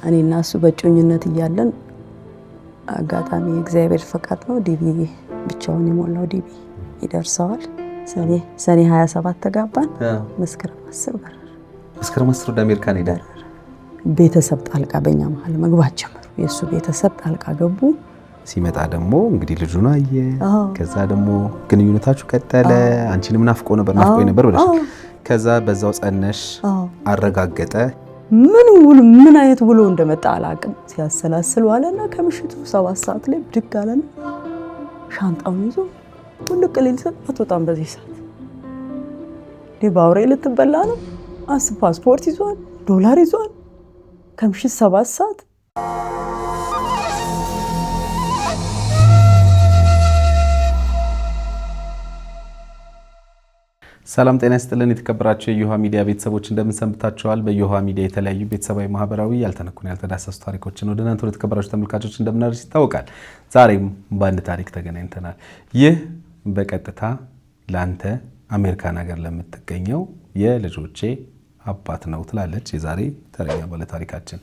እኔና እሱ በጮኝነት እያለን አጋጣሚ እግዚአብሔር ፈቃድ ነው ዲቪ ብቻውን የሞላው ዲቪ ይደርሰዋል። ሰኔ 27 ተጋባን። መስከረም 10 በረር። መስከረም 10 ወደ አሜሪካ ሄደ። ቤተሰብ ጣልቃ በእኛ መሀል መግባት ጀመሩ። የእሱ ቤተሰብ ጣልቃ ገቡ። ሲመጣ ደግሞ እንግዲህ ልጁን አየ። ከዛ ደግሞ ግንኙነታችሁ ቀጠለ። አንቺንም ናፍቆ ነበር ብለሽ ከዛ በዛው ጸነሽ አረጋገጠ። ምን አይነት ብሎ እንደመጣ አላቅም። ሲያሰላስል ዋለና ከምሽቱ 7 ሰዓት ላይ ብድግ አለና ሻንጣውን ይዞ ሁልቅ ሊል ሲል አትወጣም በዚህ ሰዓት ባውሬ ልትበላ ነው። ፓስፖርት ይዟል፣ ዶላር ይዟል። ከምሽት 7 ሰዓት ሰላም ጤና ይስጥልን። የተከበራችሁ የዮሃ ሚዲያ ቤተሰቦች እንደምን ሰንብታችኋል? በዮሃ ሚዲያ የተለያዩ ቤተሰባዊ ማህበራዊ ያልተነኩን ያልተዳሰሱ ታሪኮችን ወደ እናንተ የተከበራችሁ ተመልካቾች እንደምናደርስ ይታወቃል። ዛሬም በአንድ ታሪክ ተገናኝተናል። ይህ በቀጥታ ላንተ አሜሪካን ሀገር ለምትገኘው የልጆቼ አባት ነው ትላለች የዛሬ ተረኛ ባለ ታሪካችን።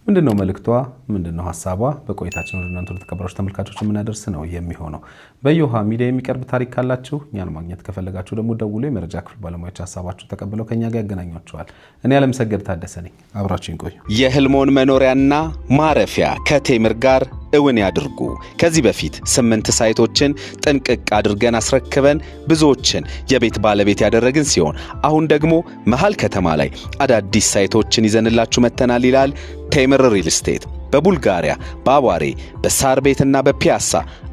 ምንድነው መልእክቷ? ምንድነው ሐሳቧ? በቆይታችን ወደ እናንተ የተከበራችሁ ተመልካቾች የምናደርስ ነው የሚሆነው። በዮሃ ሚዲያ የሚቀርብ ታሪክ ካላችሁ እኛን ማግኘት ከፈለጋችሁ ደግሞ ደውሎ የመረጃ ክፍል ባለሙያዎች ሐሳባችሁን ተቀብለው ከኛ ጋር ያገናኟችኋል። እኔ አለምሰገድ ታደሰ ነኝ። አብራችሁን ቆዩ። የህልሞን መኖሪያና ማረፊያ ከቴምር ጋር እውን ያድርጉ። ከዚህ በፊት 8 ሳይቶችን ጥንቅቅ አድርገን አስረክበን ብዙዎችን የቤት ባለቤት ያደረግን ሲሆን አሁን ደግሞ መሃል ከተማ ላይ አዳዲስ ሳይቶችን ይዘንላችሁ መተናል ይላል ቴምር ሪል ስቴት። በቡልጋሪያ በአዋሬ በሳር ቤትና በፒያሳ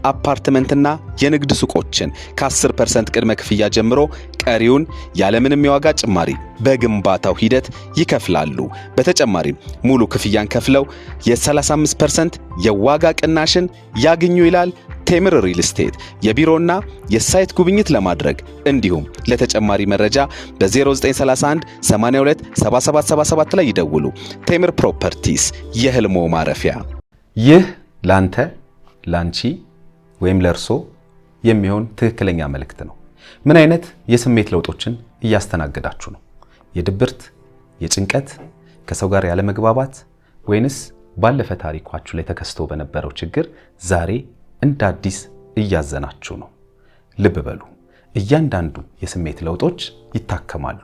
አፓርትመንትና የንግድ ሱቆችን ከ10% ቅድመ ክፍያ ጀምሮ ቀሪውን ያለምንም የዋጋ ጭማሪ በግንባታው ሂደት ይከፍላሉ። በተጨማሪም ሙሉ ክፍያን ከፍለው የ35% የዋጋ ቅናሽን ያግኙ ይላል ቴምር ሪል ስቴት። የቢሮና የሳይት ጉብኝት ለማድረግ እንዲሁም ለተጨማሪ መረጃ በ0931 82 7777 ላይ ይደውሉ። ቴምር ፕሮፐርቲስ የህልሞ ማረፊያ። ይህ ላንተ ላንቺ ወይም ለርሶ የሚሆን ትክክለኛ መልእክት ነው። ምን አይነት የስሜት ለውጦችን እያስተናገዳችሁ ነው? የድብርት፣ የጭንቀት፣ ከሰው ጋር ያለ መግባባት ወይንስ ባለፈ ታሪኳችሁ ላይ ተከስቶ በነበረው ችግር ዛሬ እንደ አዲስ እያዘናችሁ ነው? ልብ በሉ፣ እያንዳንዱ የስሜት ለውጦች ይታከማሉ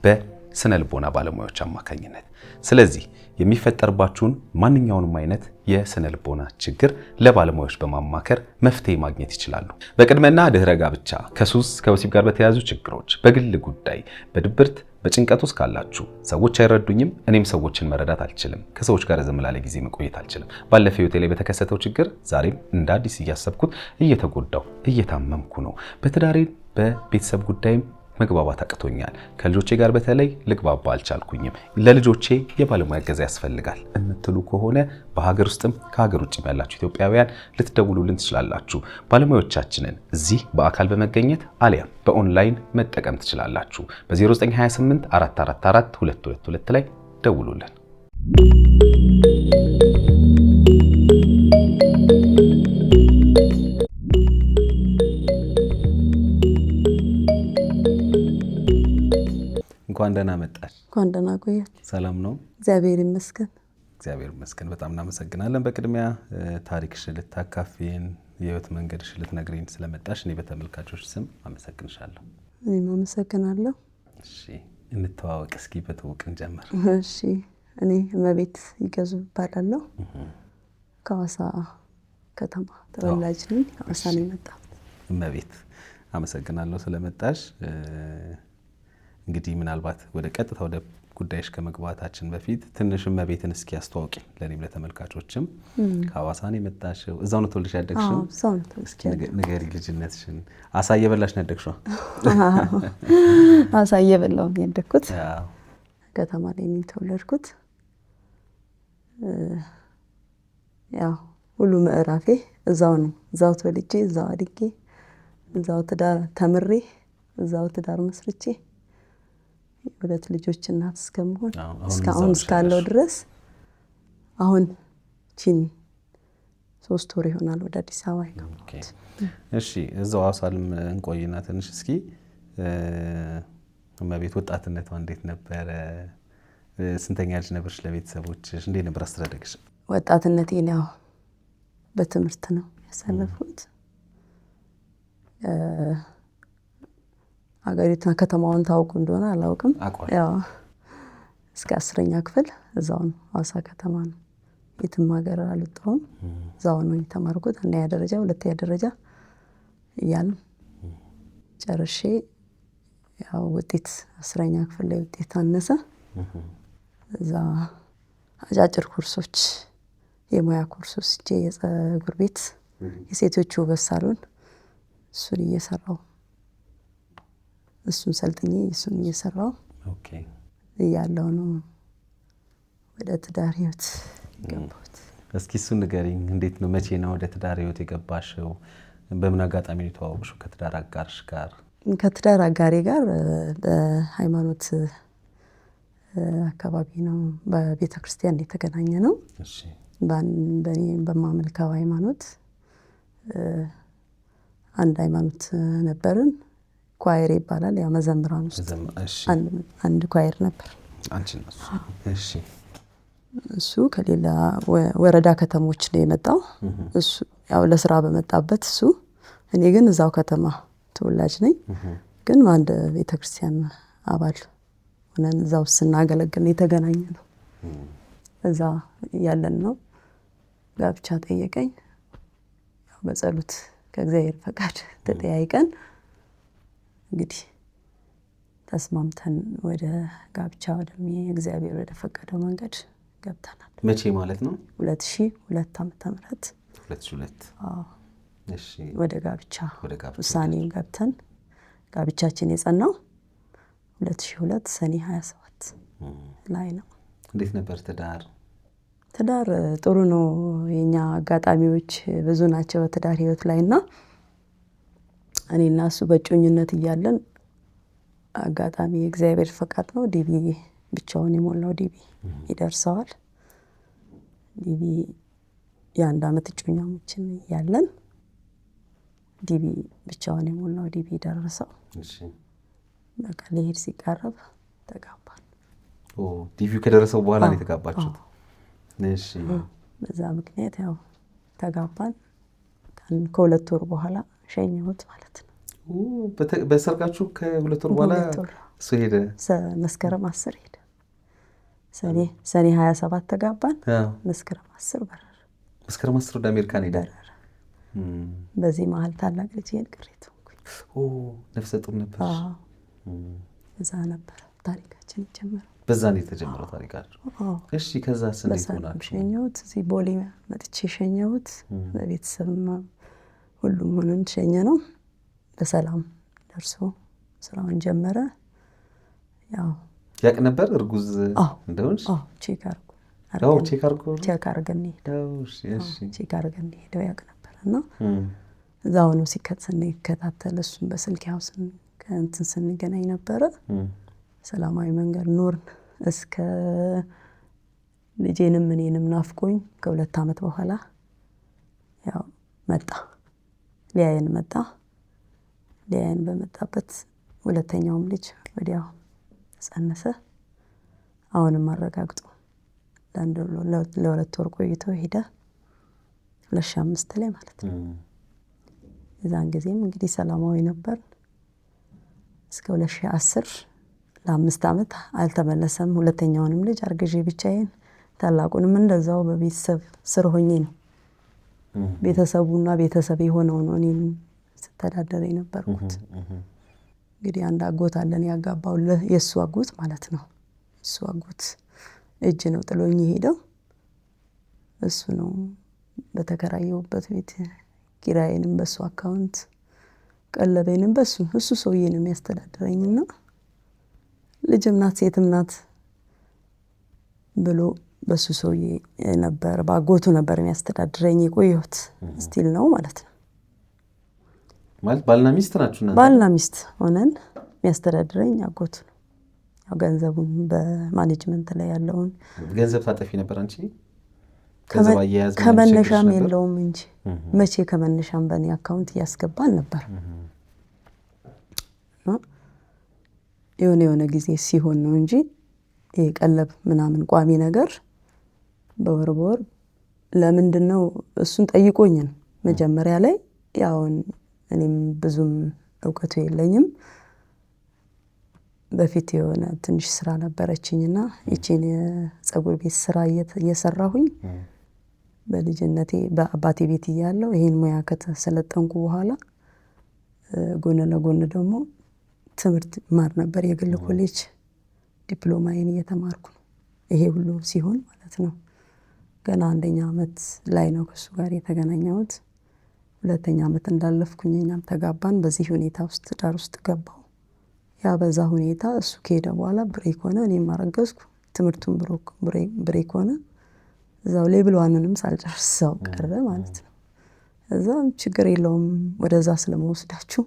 በስነ ልቦና ባለሙያዎች አማካኝነት። ስለዚህ የሚፈጠርባችሁን ማንኛውንም አይነት የስነ ልቦና ችግር ለባለሙያዎች በማማከር መፍትሄ ማግኘት ይችላሉ። በቅድመና ድህረ ጋብቻ፣ ከሱስ ከወሲብ ጋር በተያያዙ ችግሮች፣ በግል ጉዳይ፣ በድብርት በጭንቀት ውስጥ ካላችሁ፣ ሰዎች አይረዱኝም፣ እኔም ሰዎችን መረዳት አልችልም፣ ከሰዎች ጋር ዝም ላለ ጊዜ መቆየት አልችልም፣ ባለፈው ህይወቴ ላይ በተከሰተው ችግር ዛሬም እንደ አዲስ እያሰብኩት እየተጎዳው እየታመምኩ ነው፣ በትዳሬ በቤተሰብ ጉዳይም መግባባት አቅቶኛል፣ ከልጆቼ ጋር በተለይ ልግባባ አልቻልኩኝም፣ ለልጆቼ የባለሙያ እገዛ ያስፈልጋል እምትሉ ከሆነ በሀገር ውስጥም ከሀገር ውጭም ያላችሁ ኢትዮጵያውያን ልትደውሉልን ትችላላችሁ። ባለሙያዎቻችንን እዚህ በአካል በመገኘት አሊያም በኦንላይን መጠቀም ትችላላችሁ። በ0928 444 222 ላይ ደውሉልን። እንኳን ደህና መጣሽ። እንኳን ደህና ቆያችሁ። ሰላም ነው? እግዚአብሔር ይመስገን። እግዚአብሔር ይመስገን። በጣም እናመሰግናለን። በቅድሚያ ታሪክሽን ልታካፊን የህይወት መንገድሽን ልትነግሪን ስለመጣሽ እኔ በተመልካቾች ስም አመሰግንሻለሁ። እኔም አመሰግናለሁ። እሺ፣ እንተዋወቅ እስኪ፣ በትውውቅ እንጀምር። እሺ፣ እኔ እመቤት ይገዙ እባላለሁ። ከሐዋሳ ከተማ ተወላጅ ነኝ። ሐዋሳ ነው የመጣሁት። እመቤት አመሰግናለሁ ስለመጣሽ። እንግዲህ ምናልባት ወደ ቀጥታ ወደ ጉዳይሽ ከመግባታችን በፊት ትንሽ እመቤትን እስኪ አስተዋውቂ ለኔም ለተመልካቾችም። ከሐዋሳ ነው የመጣሽው? እዛው ነው ተወልደሽ ያደግሽው? እዛው ነው ተወልጄ። እስኪ ንገሪ ልጅነትሽን። አሳ እየበላሽ ነው ያደግሽው? አሳ እየበላሁ ነው ያደግኩት። ከተማ ላይ ነው የተወለድኩት። ያው ሁሉ ምዕራፌ እዛው ነው። እዛው ተወልጄ እዛው አድጌ እዛው ትዳር ተምሬ እዛው ትዳር መስርቼ ሁለት ልጆች እናት እስከመሆን እስካሁን እስካለው ድረስ አሁን ቺን 3 ወር ይሆናል ወደ አዲስ አበባ የገባሁት። እሺ፣ እዛው ሐዋሳም እንቆይና ትንሽ እስኪ እመቤት ወጣትነቷ እንዴት ነበረ? ስንተኛ ልጅ ነበርሽ? ለቤተሰቦችሽ እንዴት ነበር አስተዳደግሽ? ወጣትነቴን ያው በትምህርት ነው ያሳለፍኩት። ሀገሪቱና ከተማውን ታውቁ እንደሆነ አላውቅም። ያው እስከ 10ኛ ክፍል እዛው ነው ሐዋሳ ከተማ ነው። የትም ሀገር አልወጣሁም። እዛው ነው የተማርኩት። አንደኛ ደረጃ፣ ሁለተኛ ደረጃ እያልን ጨርሼ ያው ውጤት 10ኛ ክፍል ላይ ውጤት አነሰ። እዛ አጫጭር ኮርሶች የሙያ ኮርሶች የፀጉር ቤት የሴቶች ውበት ሳሎን እሱን እየሰራው እሱን ሰልጥኜ እሱን እየሰራው እያለሁ ነው ወደ ትዳር ህይወት የገባሁት። እስኪ እሱን ንገሪኝ። እንዴት ነው መቼ ነው ወደ ትዳር ህይወት የገባሽው? በምን አጋጣሚ ነው የተዋወቅሽው ከትዳር አጋርሽ ጋር? ከትዳር አጋሬ ጋር በሃይማኖት አካባቢ ነው፣ በቤተ ክርስቲያን የተገናኘ ነው። እሺ። በእኔ በማመልከው ሃይማኖት አንድ ሃይማኖት ነበርን። ኳየር ይባላል። ያው መዘምራን ውስጥ አንድ ኳየር ነበር። አንቺ ነው? እሺ። እሱ ከሌላ ወረዳ ከተሞች ነው የመጣው። እሱ ያው ለስራ በመጣበት እሱ፣ እኔ ግን እዛው ከተማ ተወላጅ ነኝ። ግን አንድ ቤተክርስቲያን አባል ሆነን እዛው ስናገለግል የተገናኘ ነው። እዛ ያለን ነው ጋብቻ ጠየቀኝ። ያው በጸሎት ከእግዚአብሔር ፈቃድ ተጠያይቀን እንግዲህ ተስማምተን ወደ ጋብቻ እግዚአብሔር ወደ ፈቀደው መንገድ ገብተናል። መቼ ማለት ነው? 2002 ዓመተ ምህረት 2002። አዎ። እሺ። ወደ ጋብቻ ውሳኔ ገብተን ጋብቻችን የጸናው 2002 ሰኔ 27 ላይ ነው። እንዴት ነበር ትዳር? ትዳር ጥሩ ነው። የኛ አጋጣሚዎች ብዙ ናቸው በትዳር ህይወት ላይና እኔና እሱ በእጮኝነት እያለን አጋጣሚ እግዚአብሔር ፈቃድ ነው ዲቪ ብቻውን የሞላው ዲቪ ይደርሰዋል። ዲቪ የአንድ አመት እጮኛሞችን እያለን ዲቪ ብቻውን የሞላው ዲቪ ደረሰው። እሺ። በቃ ሊሄድ ሲቃረብ ተጋባን። ዲቪው ከደረሰው በኋላ ነው የተጋባችሁት? እሺ። በዛ ምክንያት ያው ተጋባን። ከሁለት ወር በኋላ ሸኘሁት ማለት ነው። በሰርጋችሁ ከሁለት ወር በኋላ እሱ ሄደ? መስከረም 10 ሄደ። ሰኔ 27 ተጋባን። መስከረም 10 በረረ። መስከረም 10 ወደ አሜሪካ ሄደ። በዚህ መሀል ታላቅ ልጄን ቅሬት ሆንኩኝ። ነፍሰ ጡር ነበር? እዛ ነበር ታሪካችን የጀመረው። በዛ ነው የተጀመረው ታሪካችሁ? እሺ። ከዛ እንዴት ሆናችሁ? ሸኘሁት። እዚህ ቦሌ መጥቼ ሸኘሁት። በቤተሰብ ሁሉም ሆነን ሸኘ ነው። በሰላም ደርሶ ስራውን ጀመረ። ያው ያቅ ነበር እርጉዝ እንደሆንሽ? ቼክ አድርገን ሄደው ያቅ ነበር እና እዛው ነው ስንከታተል እሱን በስልክ ያው ስንገናኝ ነበረ። ሰላማዊ መንገድ ኖርን እስከ ልጄንም እኔንም ናፍቆኝ ከ2 ዓመት በኋላ ያው መጣ፣ ሊያየን መጣ። ሊያየን በመጣበት ሁለተኛውም ልጅ ወዲያው ጸነሰ። አሁንም አረጋግጦ ለ2 ወር ቆይቶ ሄደ። 2005 ላይ ማለት ነው። የዛን ጊዜም እንግዲህ ሰላማዊ ነበር እስከ 2010 ለ5 ዓመት አልተመለሰም። ሁለተኛውንም ልጅ አርግዤ ብቻዬን፣ ታላቁንም እንደዛው በቤተሰብ ስር ሆኜ ነው። ቤተሰቡና ቤተሰብ የሆነው ነው እኔን ስተዳደር የነበርኩት። እንግዲህ አንድ አጎት አለን ያጋባው የሱ አጎት ማለት ነው። እሱ አጎት እጅ ነው ጥሎኝ ሄደው። እሱ ነው በተከራየውበት ቤት ኪራዬንም በሱ አካውንት ቀለቤንም እሱ ሰውዬ ነው የሚያስተዳድረኝና ልጅም ናት ሴትም ናት ብሎ በሱ ሰውዬ ነበር ባጎቱ ነበር የሚያስተዳድረኝ የቆየሁት። ስቲል ነው ማለት ነው። ማለት ባልና ሚስት ናችሁ እናንተ? ባልና ሚስት ሆነን የሚያስተዳድረኝ አጎቱ ነው። ያው ገንዘቡን በማኔጅመንት ላይ ያለውን ገንዘብ ታጠፊ ነበር አንቺ? ከመነሻም የለውም እንጂ መቼ ከመነሻም በእኔ አካውንት እያስገባል ነበር። የሆነ ጊዜ ሲሆን ነው እንጂ የቀለብ ምናምን ቋሚ ነገር በወር ለምንድነው እሱን ጠይቆኝ መጀመሪያ ላይ ያው እኔም ብዙም እውቀቱ የለኝም በፊት የሆነ ትንሽ ስራ ነበረችኝና እቺን የጸጉር ቤት ስራ እየሰራሁኝ በልጅነቴ በአባቴ ቤት እያለሁ ይሄን ሙያ ከተሰለጠንኩ በኋላ ጎን ለጎን ደግሞ ትምህርት ማር ነበር የግል ኮሌጅ ዲፕሎማዬን እየተማርኩ ነው ይሄ ሁሉ ሲሆን ማለት ነው ገና አንደኛ አመት ላይ ነው ከሱ ጋር የተገናኘሁት ሁለተኛ አመት እንዳለፍኩኝ እኛም ተጋባን በዚህ ሁኔታ ውስጥ ዳር ውስጥ ገባው ያ በዛ ሁኔታ እሱ ከሄደ በኋላ ብሬክ ሆነ እኔም አረገዝኩ ትምህርቱን ብሬክ ሆነ እዛው ሌብል 1ንም ሳልጨርሰው ቀረ ማለት ነው እዛ ችግር የለውም ወደዛ ስለመወስዳችሁ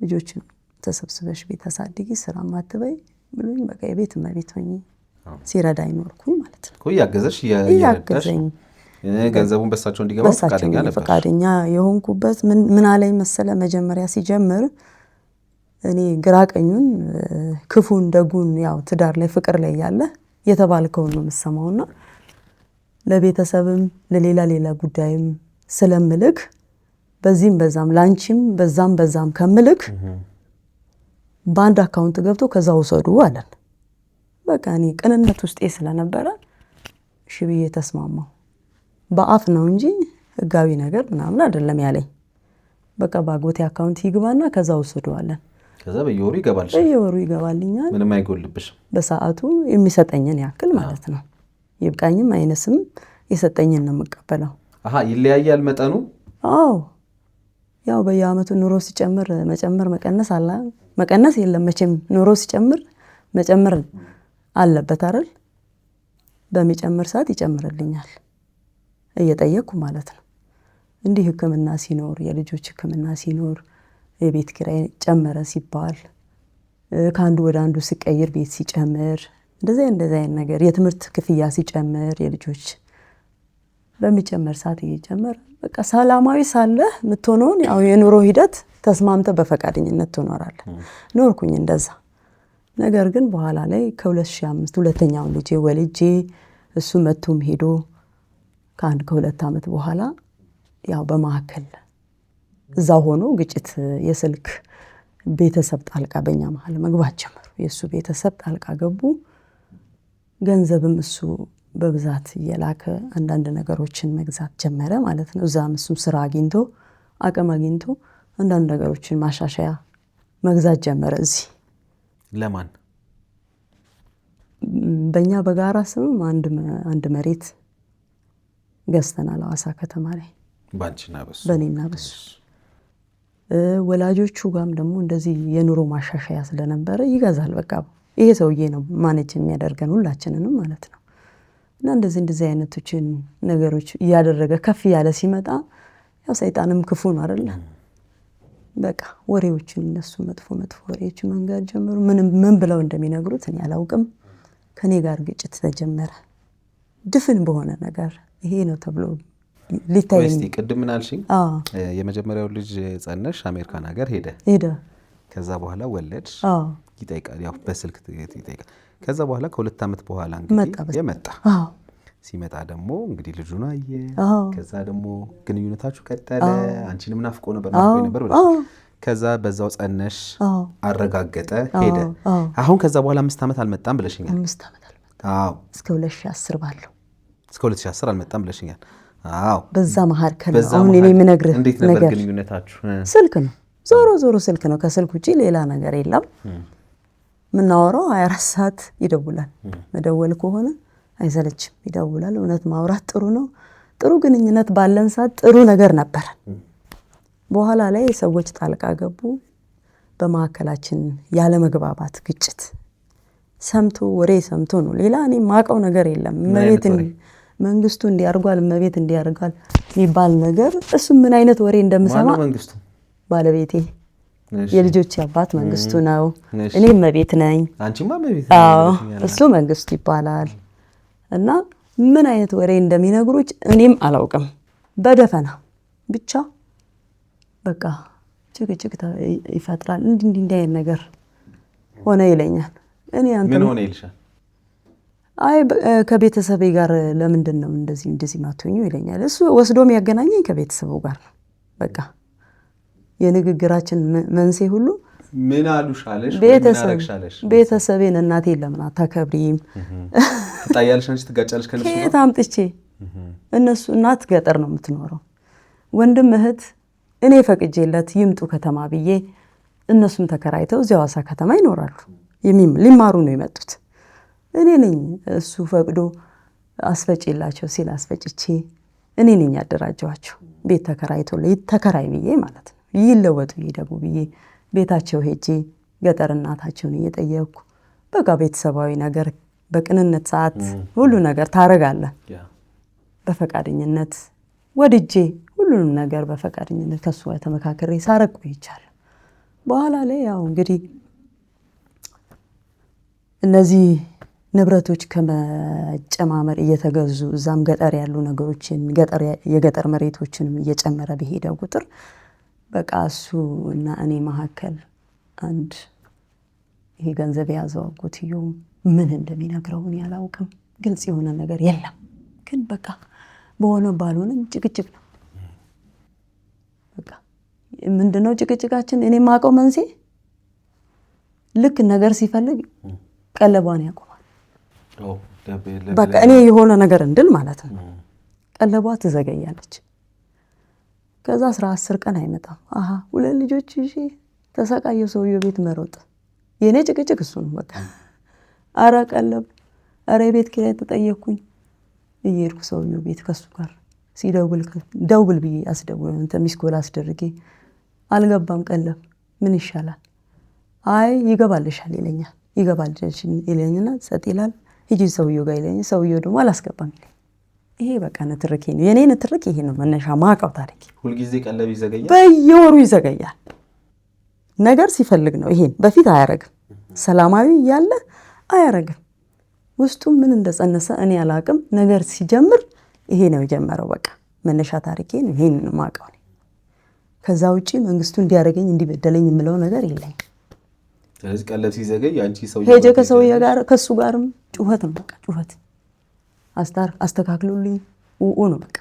ልጆችን ተሰብስበሽ ቤት አሳድጊ ስራ ማትበይ ብሉኝ በቃ የቤት እመቤት ሆኜ ሲረዳኝ ኖርኩኝ ማለት ነው ያገዘሽ ያገዘኝ ገንዘቡን በሳቸው እንዲገባ ፈቃደኛ የሆንኩበት ምን አለኝ መሰለ መጀመሪያ ሲጀምር እኔ ግራቀኙን ክፉን ደጉን ያው ትዳር ላይ ፍቅር ላይ ያለ የተባልከው ነው መስማውና ለቤተሰብም ለሌላ ጉዳይም ስለምልክ በዚህም በዛም ላንቺም በዛም ከምልክ ባንድ አካውንት ገብቶ ከዛው ወሰዱ አለን በቃ እኔ ቅንነት ውስጥ ስለነበረ ሽብዬ ተስማማው በአፍ ነው እንጂ ህጋዊ ነገር ምናምን አይደለም ያለኝ በቃ ባጎቴ አካውንት ይግባና ከዛው ወሰዱ አለን ከዛ በየወሩ ይገባልኛል ምንም አይጎልብሽ በሰዓቱ የሚሰጠኝን ያክል ማለት ነው ይብቃኝም አይነስም የሰጠኝን ነው መቀበለው ይለያያል መጠኑ አዎ ያው በየአመቱ ኑሮ ሲጨምር መጨመር መቀነስ የለም መቼም ኑሮ ሲጨምር መጨመር አለበት አይደል በሚጨምር ሰዓት ይጨምርልኛል እየጠየቅኩ ማለት ነው እንዲህ ህክምና ሲኖር የልጆች ህክምና ሲኖር የቤት ኪራይ ጨመረ ሲባል ካንዱ ወደ አንዱ ሲቀየር ቤት ሲጨምር እንደዚህ ነገር የትምህርት ክፍያ ሲጨምር የልጆች በሚጨመር ሰዓት እየጨመረ በቃ ሰላማዊ ሳለ ምትሆነውን ያው የኑሮ ሂደት ተስማምተ በፈቃደኝነት ትኖራለህ ኖርኩኝ እንደዛ ነገር ግን በኋላ ላይ ከ2005 ሁለተኛው ልጄ ወልጄ እሱ መቶም ሄዶ ከሁለት አመት በኋላ ያው በማከለ እዛው ሆኖ ግጭት የስልክ ቤተሰብ ጣልቃ በእኛ መሃል መግባት ጀመሩ የሱ ቤተሰብ ጣልቃ ገቡ ገንዘብም እሱ በብዛት የላከ አንዳንድ ነገሮችን መግዛት ጀመረ ማለት ነው እዛም እሱ ስራ አግኝቶ አቅም አግኝቶ አንዳንድ ነገሮችን ማሻሻያ መግዛት ጀመረ እዚህ ለማን በእኛ በጋራ ስም አንድ መሬት ገዝተናል አዋሳ ከተማ ላይ በኔና በሱ ወላጆቹ ጋርም ደግሞ እንደዚህ የኑሮ ማሻሻያ ስለነበረ ይገዛል በቃ ይሄ ሰውዬ ነው ማኔጅ የሚያደርገን ሁላችንንም ማለት ነው እና እንደዚህ አይነቶችን ነገሮች ያደረገ ከፍ ያለ ሲመጣ ያው ሰይጣንም ክፉ ነው አይደል በቃ ወሬዎችን እነሱ መጥፎ ወሬዎች መንገር ጀመሩ ምን ብለው እንደሚነግሩት እኔ አላውቅም ከኔ ጋር ግጭት ተጀመረ ድፍን በሆነ ነገር ይሄ ነው ተብሎ ሊታየኝ ቅድም ምን አልሽኝ የመጀመሪያው ልጅ ጸነሽ አሜሪካን ሀገር ሄደ ከዛ በኋላ ወለድሽ ይጠይቃል ያው በስልክ ይጠይቃል ከዛ በኋላ ከሁለት አመት በኋላ እንግዲህ የመጣ ሲመጣ ደግሞ እንግዲህ ልጁን አየ ከዛ ደግሞ ግንኙነታችሁ ቀጠለ አንቺንም ናፍቆ ነበር ብላ ከዛ በዛው ጸነሽ አረጋገጠ ሄደ አሁን ከዛ በኋላ 5 አመት አልመጣም ብለሽኛል 5 አመት አልመጣም እስከ 2010 ባለው እስከ 2010 አልመጣም ብለሽኛል በዛ መሃል አሁን እኔ ምነግርህ ነገር ግንኙነታችሁ ስልክ ነው ዞሮ ስልክ ነው ከስልክ ውጪ ሌላ ነገር የለም ምናወራው 24 ሰዓት ይደውላል መደወል ከሆነ አይሰለችም ይደውላል እውነት ማውራት ጥሩ ነው ጥሩ ግንኙነት ባለን ሰዓት ጥሩ ነገር ነበር በኋላ ላይ ሰዎች ጣልቃ ገቡ በማከላችን ያለ መግባባት ግጭት ወሬ ሰምቶ ነው ሌላ እኔ ማቀው ነገር የለም መንግስቱ እንዲያርጋል መቤት እንዲያርጋል የሚባል ነገር እሱ ምን አይነት ወሬ እንደምሰማ መንግስቱ ባለቤቴ የልጆች አባት መንግስቱ ነው እኔ መቤት ነኝ አንቺማ መቤት እሱ መንግስቱ ይባላል እና ምን አይነት ወሬ እንደሚነግሩት እኔም አላውቅም በደፈና ብቻ በቃ ጭቅጭቅ ይፈጥራል እንዲህ አይነት ነገር ሆነ ይለኛል እኔ አንተ ምን ሆነ ይልሻል አይ ከቤተሰቤ ጋር ለምንድን ነው እንደዚህ ማትሆኙ ይለኛል። እሱ ወስዶ የሚያገናኘኝ ከቤተሰቡ ጋር ነው። በቃ የንግግራችን መንስኤ ሁሉ ምን አሉሻለሽ? ቤተሰቤን እናቴን ለምን አታከብሪም? ትጣያለሽ እንጂ ትጋጫለሽ ከነሱ ጋር? ከየት አምጥቼ? እነሱ እናት ገጠር ነው የምትኖረው፣ ወንድም እህት እኔ ፈቅጄለት ይምጡ ከተማ ብዬ እነሱም ተከራይተው እዚያው ሐዋሳ ከተማ ይኖራሉ። ሊማሩ ነው የመጡት። እኔ ነኝ እሱ ፈቅዶ አስፈጭላቸው ሲል አስፈጭቼ እኔ ነኝ ያደራጀዋቸው። ቤት ተከራይ ብዬ ማለት ነው። ይለወጡ ይደጉ ብዬ ቤታቸው ሄጄ ገጠር እናታቸውን እየጠየቅኩ በቃ ቤተሰባዊ ነገር በቅንነት ሰዓት ሁሉ ነገር ታረጋለህ። በፈቃደኝነት ወድጄ ሁሉንም ነገር በፈቃደኝነት ከሱ ጋር ተመካከሬ ሳረቅ ቆይቻለሁ። በኋላ ላይ ያው እንግዲህ እነዚህ ንብረቶች ከመጨማመር እየተገዙ እዛም ገጠር ያሉ ነገሮችን የገጠር መሬቶችንም እየጨመረ በሄደ ቁጥር በቃ እሱ እና እኔ መካከል አንድ ይሄ ገንዘብ የያዘው አጎትየው ምን እንደሚነግረው እኔ አላውቅም። ግልጽ የሆነ ነገር የለም። ግን በቃ በሆነ ባልሆነም ጭቅጭቅ ነው። በቃ ምንድነው ጭቅጭቃችን? እኔ ማውቀው መንስኤ ልክ ነገር ሲፈልግ ቀለቧን ያቆማል። በቃ እኔ የሆነ ነገር እንድል ማለት ነው። ቀለቧ ትዘገያለች። ከዛ 10 ቀን አይመጣም። አሃ 2 ልጆች ይዤ ተሰቃየው ሰውየው ቤት መሮጥ። የኔ ጭቅጭቅ እሱ ነው። በቃ አረ ቀለብ፣ አረ ቤት ኪራይ ተጠየቅኩኝ። እየሄድኩ ሰውየው ቤት ከሱ ጋር ደውል ብዬ አስደውል ሚስኮል አስደርጌ አልገባም ቀለብ፣ ምን ይሻላል? አይ ይገባልሻል ይለኛል። ይገባልሽ ይለኝና ጸጥ ይላል። ሂጂ ሰውየው ጋር ይለኝ። ሰውየው ደግሞ አላስገባም ይለኝ። ይሄ በቃ ንትርኬ ነው። የኔ ንትርክ ይሄ ነው መነሻ ማውቀው ታሪክ። ሁሉ ጊዜ ቀለብ ይዘገያል፣ በየወሩ ይዘገያል። ነገር ሲፈልግ ነው። ይሄን በፊት አያረግም። ሰላማዊ እያለ አያረግም። ውስጡ ምን እንደጸነሰ እኔ አላቅም። ነገር ሲጀምር ይሄ ነው የጀመረው። በቃ መነሻ ታሪኬ ነው። ይሄን ነው ማውቀው። ከዛ ውጪ መንግስቱ እንዲያረገኝ እንዲበደለኝ የምለው ነገር የለኝ። ስለዚህ ቀለብ ሲዘገይ አንቺ ሰውዬ ሄጄ ከሰውዬ ጋር ከሱ ጋርም ጩኸት ነው። በቃ ጩኸት አስተካክሉልኝ ነው በቃ።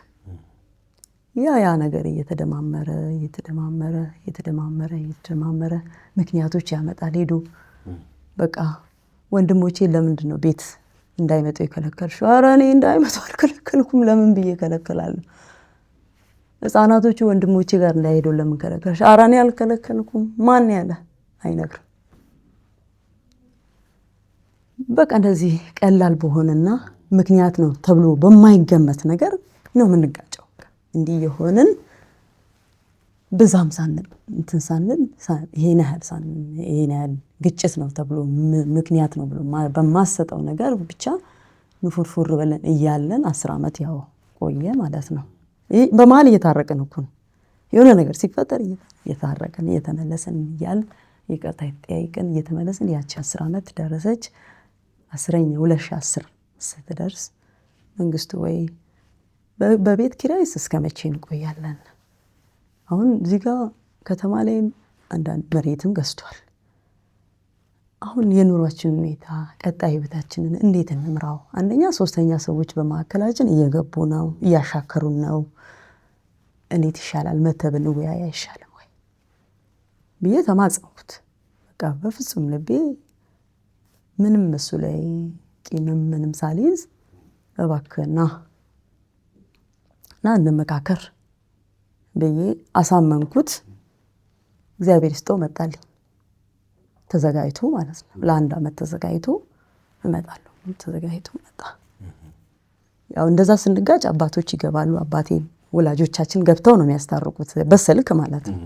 ያ ነገር እየተደማመረ ምክንያቶች ያመጣል። ሄዶ በቃ ወንድሞቼ ለምንድን ነው ቤት እንዳይመጡ የከለከልሽው? ኧረ እኔ እንዳይመጡ አልከለከልኩም። ለምን ብዬ ከለከላለሁ? ህፃናቶቹ ወንድሞቼ ጋር እንዳይሄዱ ለምን ከለከልሽ? ኧረ እኔ አልከለከልኩም። ማን ያለ አይነግርም። በቃ እንደዚህ ቀላል በሆነና ምክንያት ነው ተብሎ በማይገመት ነገር ነው የምንጋጨው። እንዲህ የሆነን ብዛም ሳንል ይሄን ያህል ግጭት ነው ተብሎ ምክንያት ነው ብሎ በማሰጠው ነገር ብቻ ንፉርፉር ብለን እያለን 10 ዓመት ያው ቆየ ማለት ነው። በመሀል እየታረቅን እኮ ነው። የሆነ ነገር ሲፈጠር እየታረቅን እየተመለስን እያልን ይቅርታ ይጠያይቀን እየተመለስን ያቺ 10 ዓመት ደረሰች። 2010 ስትደርስ መንግስቱ ወይ በቤት ኪራይስ እስከ መቼ እንቆያለን? አሁን እዚህ ጋር ከተማ ላይ አንዳንድ መሬትም ገዝቷል። አሁን የኑሯችን ሁኔታ ቀጣይ ህይወታችንን እንዴት እንምራው? አንደኛ 3ኛ ሰዎች በማዕከላችን እየገቡ ነው፣ እያሻከሩን ነው። እንዴት ይሻላል? መተህ ብንወያይ አይሻልም ወይ ብዬ ተማጸንኩት። በቃ በፍጹም ልቤ ምንም እሱ ላይ ቂምም ምንም ሳልይዝ እባክህና እንመካከር ብዬ አሳመንኩት። እግዚአብሔር ይስጠው መጣልኝ። ተዘጋጅቶ ማለት ነው። ለ1 ዓመት ተዘጋጅቶ እመጣለሁ። ተዘጋጅቶ መጣ። ያው እንደዛ ስንጋጭ አባቶች ይገባሉ። አባቴ ወላጆቻችን ገብተው ነው የሚያስታርቁት፣ በስልክ ማለት ነው።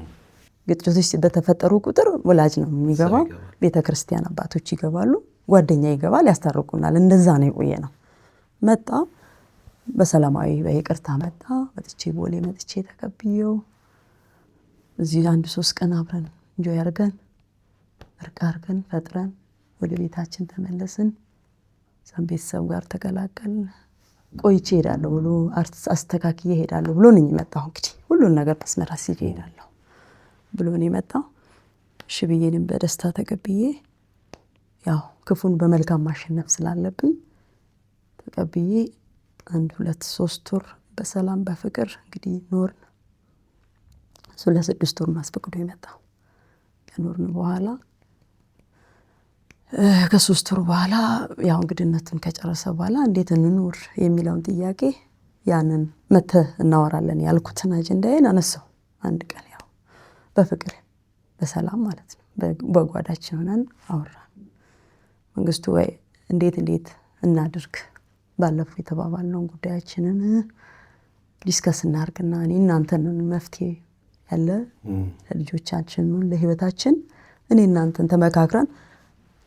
ግጭቶች በተፈጠሩ ቁጥር ወላጅ ነው የሚገባው። ቤተክርስቲያን አባቶች ይገባሉ፣ ጓደኛ ይገባል፣ ያስታርቁናል። እንደዛ ነው የቆየ ነው። መጣ በሰላማዊ በይቅርታ መጣ። መጥቼ ቦሌ መጥቼ ተቀብየው እዚህ 1-3 ቀን አብረን እንጆይ አድርገን እርቅ አድርገን ፈጥረን ወደ ቤታችን ተመለስን። እዛም ቤተሰብ ጋር ተቀላቀልን። ቆይቼ ሄዳለሁ ብሎ አስተካክዬ ሄዳለሁ ብሎ ነኝ የመጣው። እንግዲህ ሁሉን ነገር መስመር አስይዤ ሄዳለሁ ብሎ ነው የመጣው። እሺ ብዬንም በደስታ ተቀብዬ ያው ክፉን በመልካም ማሸነፍ ስላለብኝ ተቀብዬ 1 2 3 ወር በሰላም በፍቅር እንግዲህ ኖርን። እሱ ለ6 ወር ማስፈቅዶ የመጣው ከኖርን በኋላ ከ3 ወር በኋላ ያው እንግዲህነቱን ከጨረሰ በኋላ እንዴት እንኑር የሚለውን ጥያቄ ያንን እናወራለን ያልኩትን አጀንዳዬን አነሳው። አንድ ቀን ያው በፍቅር በሰላም ማለት ነው በጓዳችን ሆነን አወራን። መንግስቱ ወይ እንዴት እናድርግ ባለፈው የተባባልነውን ጉዳያችንን ዲስከስ እናርግና እኔ እናንተን መፍትሄ ያለ ለልጆቻችን ለህይወታችን እኔ እናንተን ተመካክረን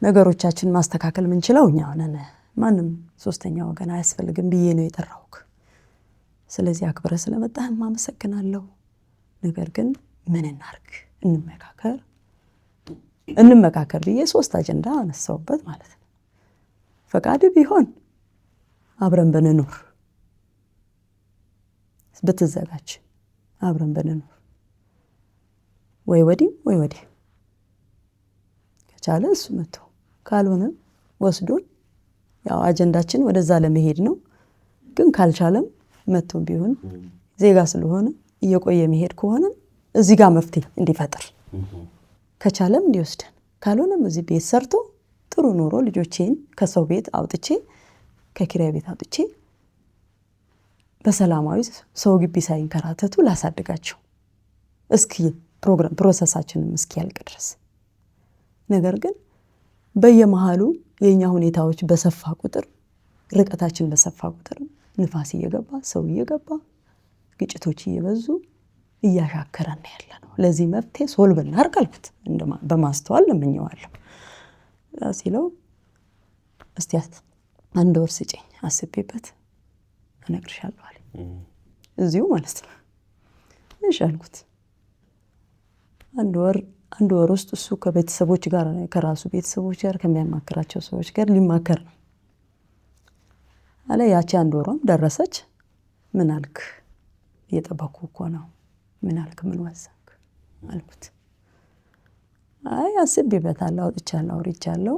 ነገሮቻችን ማስተካከል ምንችለው እኛ ነን፣ ማንም ሶስተኛ ወገን አያስፈልግም ብዬ ነው የጠራውክ። ስለዚህ አክብረ ስለመጣህ ማመሰግናለሁ። ነገር ግን ምን እናርግ እንመካከር ብዬ 3 አጀንዳ አነሳውበት ማለት ነው። ፈቃድ ቢሆን አብረን ብንኖር ብትዘጋጅ አብረን ብንኖር ወይ ወዲህ ወይ ወዲህ ከቻለ እሱ መጥቶ ካልሆነ ወስዶን ያው አጀንዳችን ወደዛ ለመሄድ ነው። ግን ካልቻለም መጥቶም ቢሆን ዜጋ ስለሆነ እየቆየ መሄድ ከሆነ እዚህ ጋር መፍትሄ እንዲፈጠር ከቻለም እንዲወስደን ካልሆነም እዚህ ቤት ሰርቶ ጥሩ ኑሮ ልጆቼን ከሰው ቤት አውጥቼ ከኪራይ ቤት አውጥቼ በሰላማዊ ሰው ግቢ ሳይንከራተቱ ላሳድጋቸው እስኪ ፕሮሰሳችንም እስኪ ያልቅ ድረስ። ነገር ግን በየመሃሉ የኛ ሁኔታዎች በሰፋ ቁጥር ርቀታችን በሰፋ ቁጥር ንፋስ እየገባ ሰው እየገባ ግጭቶች እየበዙ እያሻከረን ያለነው ለዚህ መፍትሄ ሶልቭ እናድርግ አልኩት። በማስተዋል ለምኜዋለሁ ሲለው እስቲ 1 ወር ስጪኝ አስቤበት እነግርሻለሁ አለ። እዚሁ ማለት ነው። እሺ አልኩት። 1 ወር ውስጥ እሱ ከቤተሰቦች ጋር ከራሱ ቤተሰቦች ጋር ከሚያማክራቸው ሰዎች ጋር ሊማከር ነው አለ። ያቺ 1 ወሯም ደረሰች። ምን አልክ? እየጠበኩ እኮ ነው። ምን አልክ? ምን ወሰንክ አልኩት። አይ አስቤበታለሁ፣ አውርቻለሁ።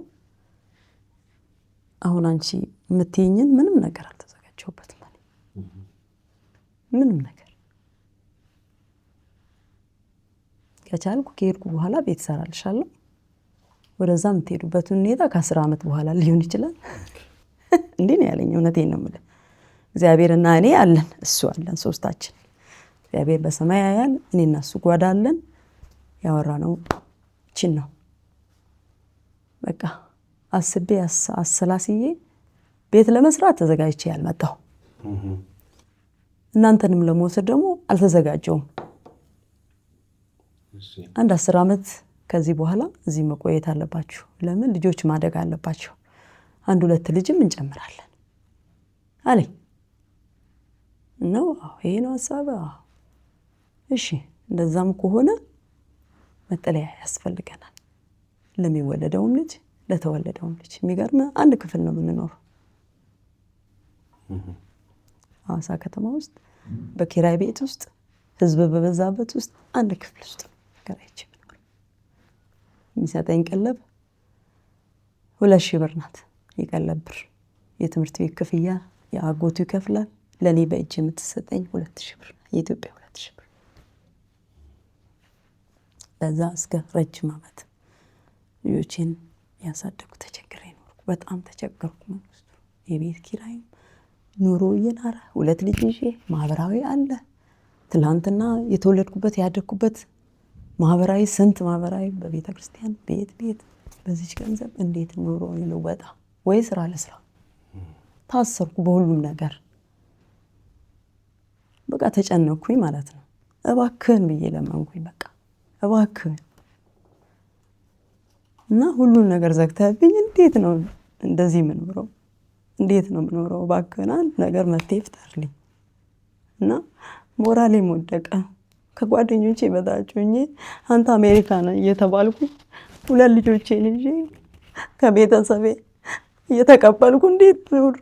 አሁን አንቺ የምትይኝን ምንም ነገር አልተዘጋጀሁበትም ማለት ምንም ነገር ከቻልኩ ከሄድኩ በኋላ ቤት ሰራልሻለሁ። ወደዛ የምትሄዱበት ሁኔታ ከ10 ዓመት በኋላ ሊሆን ይችላል። እንዴ ነው ያለኝ። እውነቴን ነው የምልህ። እግዚአብሔርና እኔ አለን፣ እሱ አለን፣ ሶስታችን። እግዚአብሔር በሰማይ ያያል፣ እኔና እሱ ጓዳ አለን። ያወራነው እቺን ነው በቃ። አስቤ አሰላስዬ ቤት ለመስራት ተዘጋጅቼ ያልመጣሁ እናንተንም ለመውሰድ ደግሞ አልተዘጋጀውም። አንድ 10 ዓመት ከዚህ በኋላ እዚህ መቆየት አለባችሁ። ለምን? ልጆች ማደግ አለባችሁ። 1-2 ልጅም እንጨምራለን አለኝ። ነው ይሄ ነው ሐሳብ። እሺ እንደዛም ከሆነ መጠለያ ያስፈልገናል። ለሚወለደውም ልጅ ለተወለደውም ልጅ። የሚገርም አንድ ክፍል ነው የምንኖረው ሐዋሳ ከተማ ውስጥ በኪራይ ቤት ውስጥ ህዝብ በበዛበት ውስጥ አንድ ክፍል ውስጥ ከራይቼ ነው። የሚሰጠኝ ቀለብ 2000 ብር ናት። የቀለብ ብር የትምህርት ቤት ክፍያ የአጎቱ ይከፍላል። ለኔ በእጅ የምትሰጠኝ 2000 ብር የኢትዮጵያ 2000 ብር። በዛ እስከ ረጅም ዓመት ልጆቼን ያሳደጉ ተቸግሬ ኖርኩ። በጣም ተቸገርኩ። የቤት ኪራይ ኑሮ እየናረ 2 ልጅ ይዤ ማህበራዊ አለ። ትላንትና የተወለድኩበት ያደግኩበት ማህበራዊ ስንት ማህበራዊ በቤተ ክርስቲያን ቤት በዚህ ገንዘብ እንዴት ኑሮ ይለወጣ? ወይ ስራ ለስራ ታሰርኩ በሁሉም ነገር። በቃ ተጨነኩኝ ማለት ነው። እባክህን ብዬ ለመንኩኝ። በቃ እባክህን እና ሁሉን ነገር ዘግተህብኝ እንዴት ነው እንደዚህ የምኖረው? እንዴት ነው የምኖረው? እባክህን አንድ ነገር መፍትሄ ፍጠርልኝ። እና ሞራሌ ወደቀ። ከጓደኞቼ በታች ሆኜ አንተ አሜሪካ ነህ እየተባልኩ 2 ልጆቼን ይዤ ከቤተሰቤ እየተቀበልኩ እንዴት ኑር?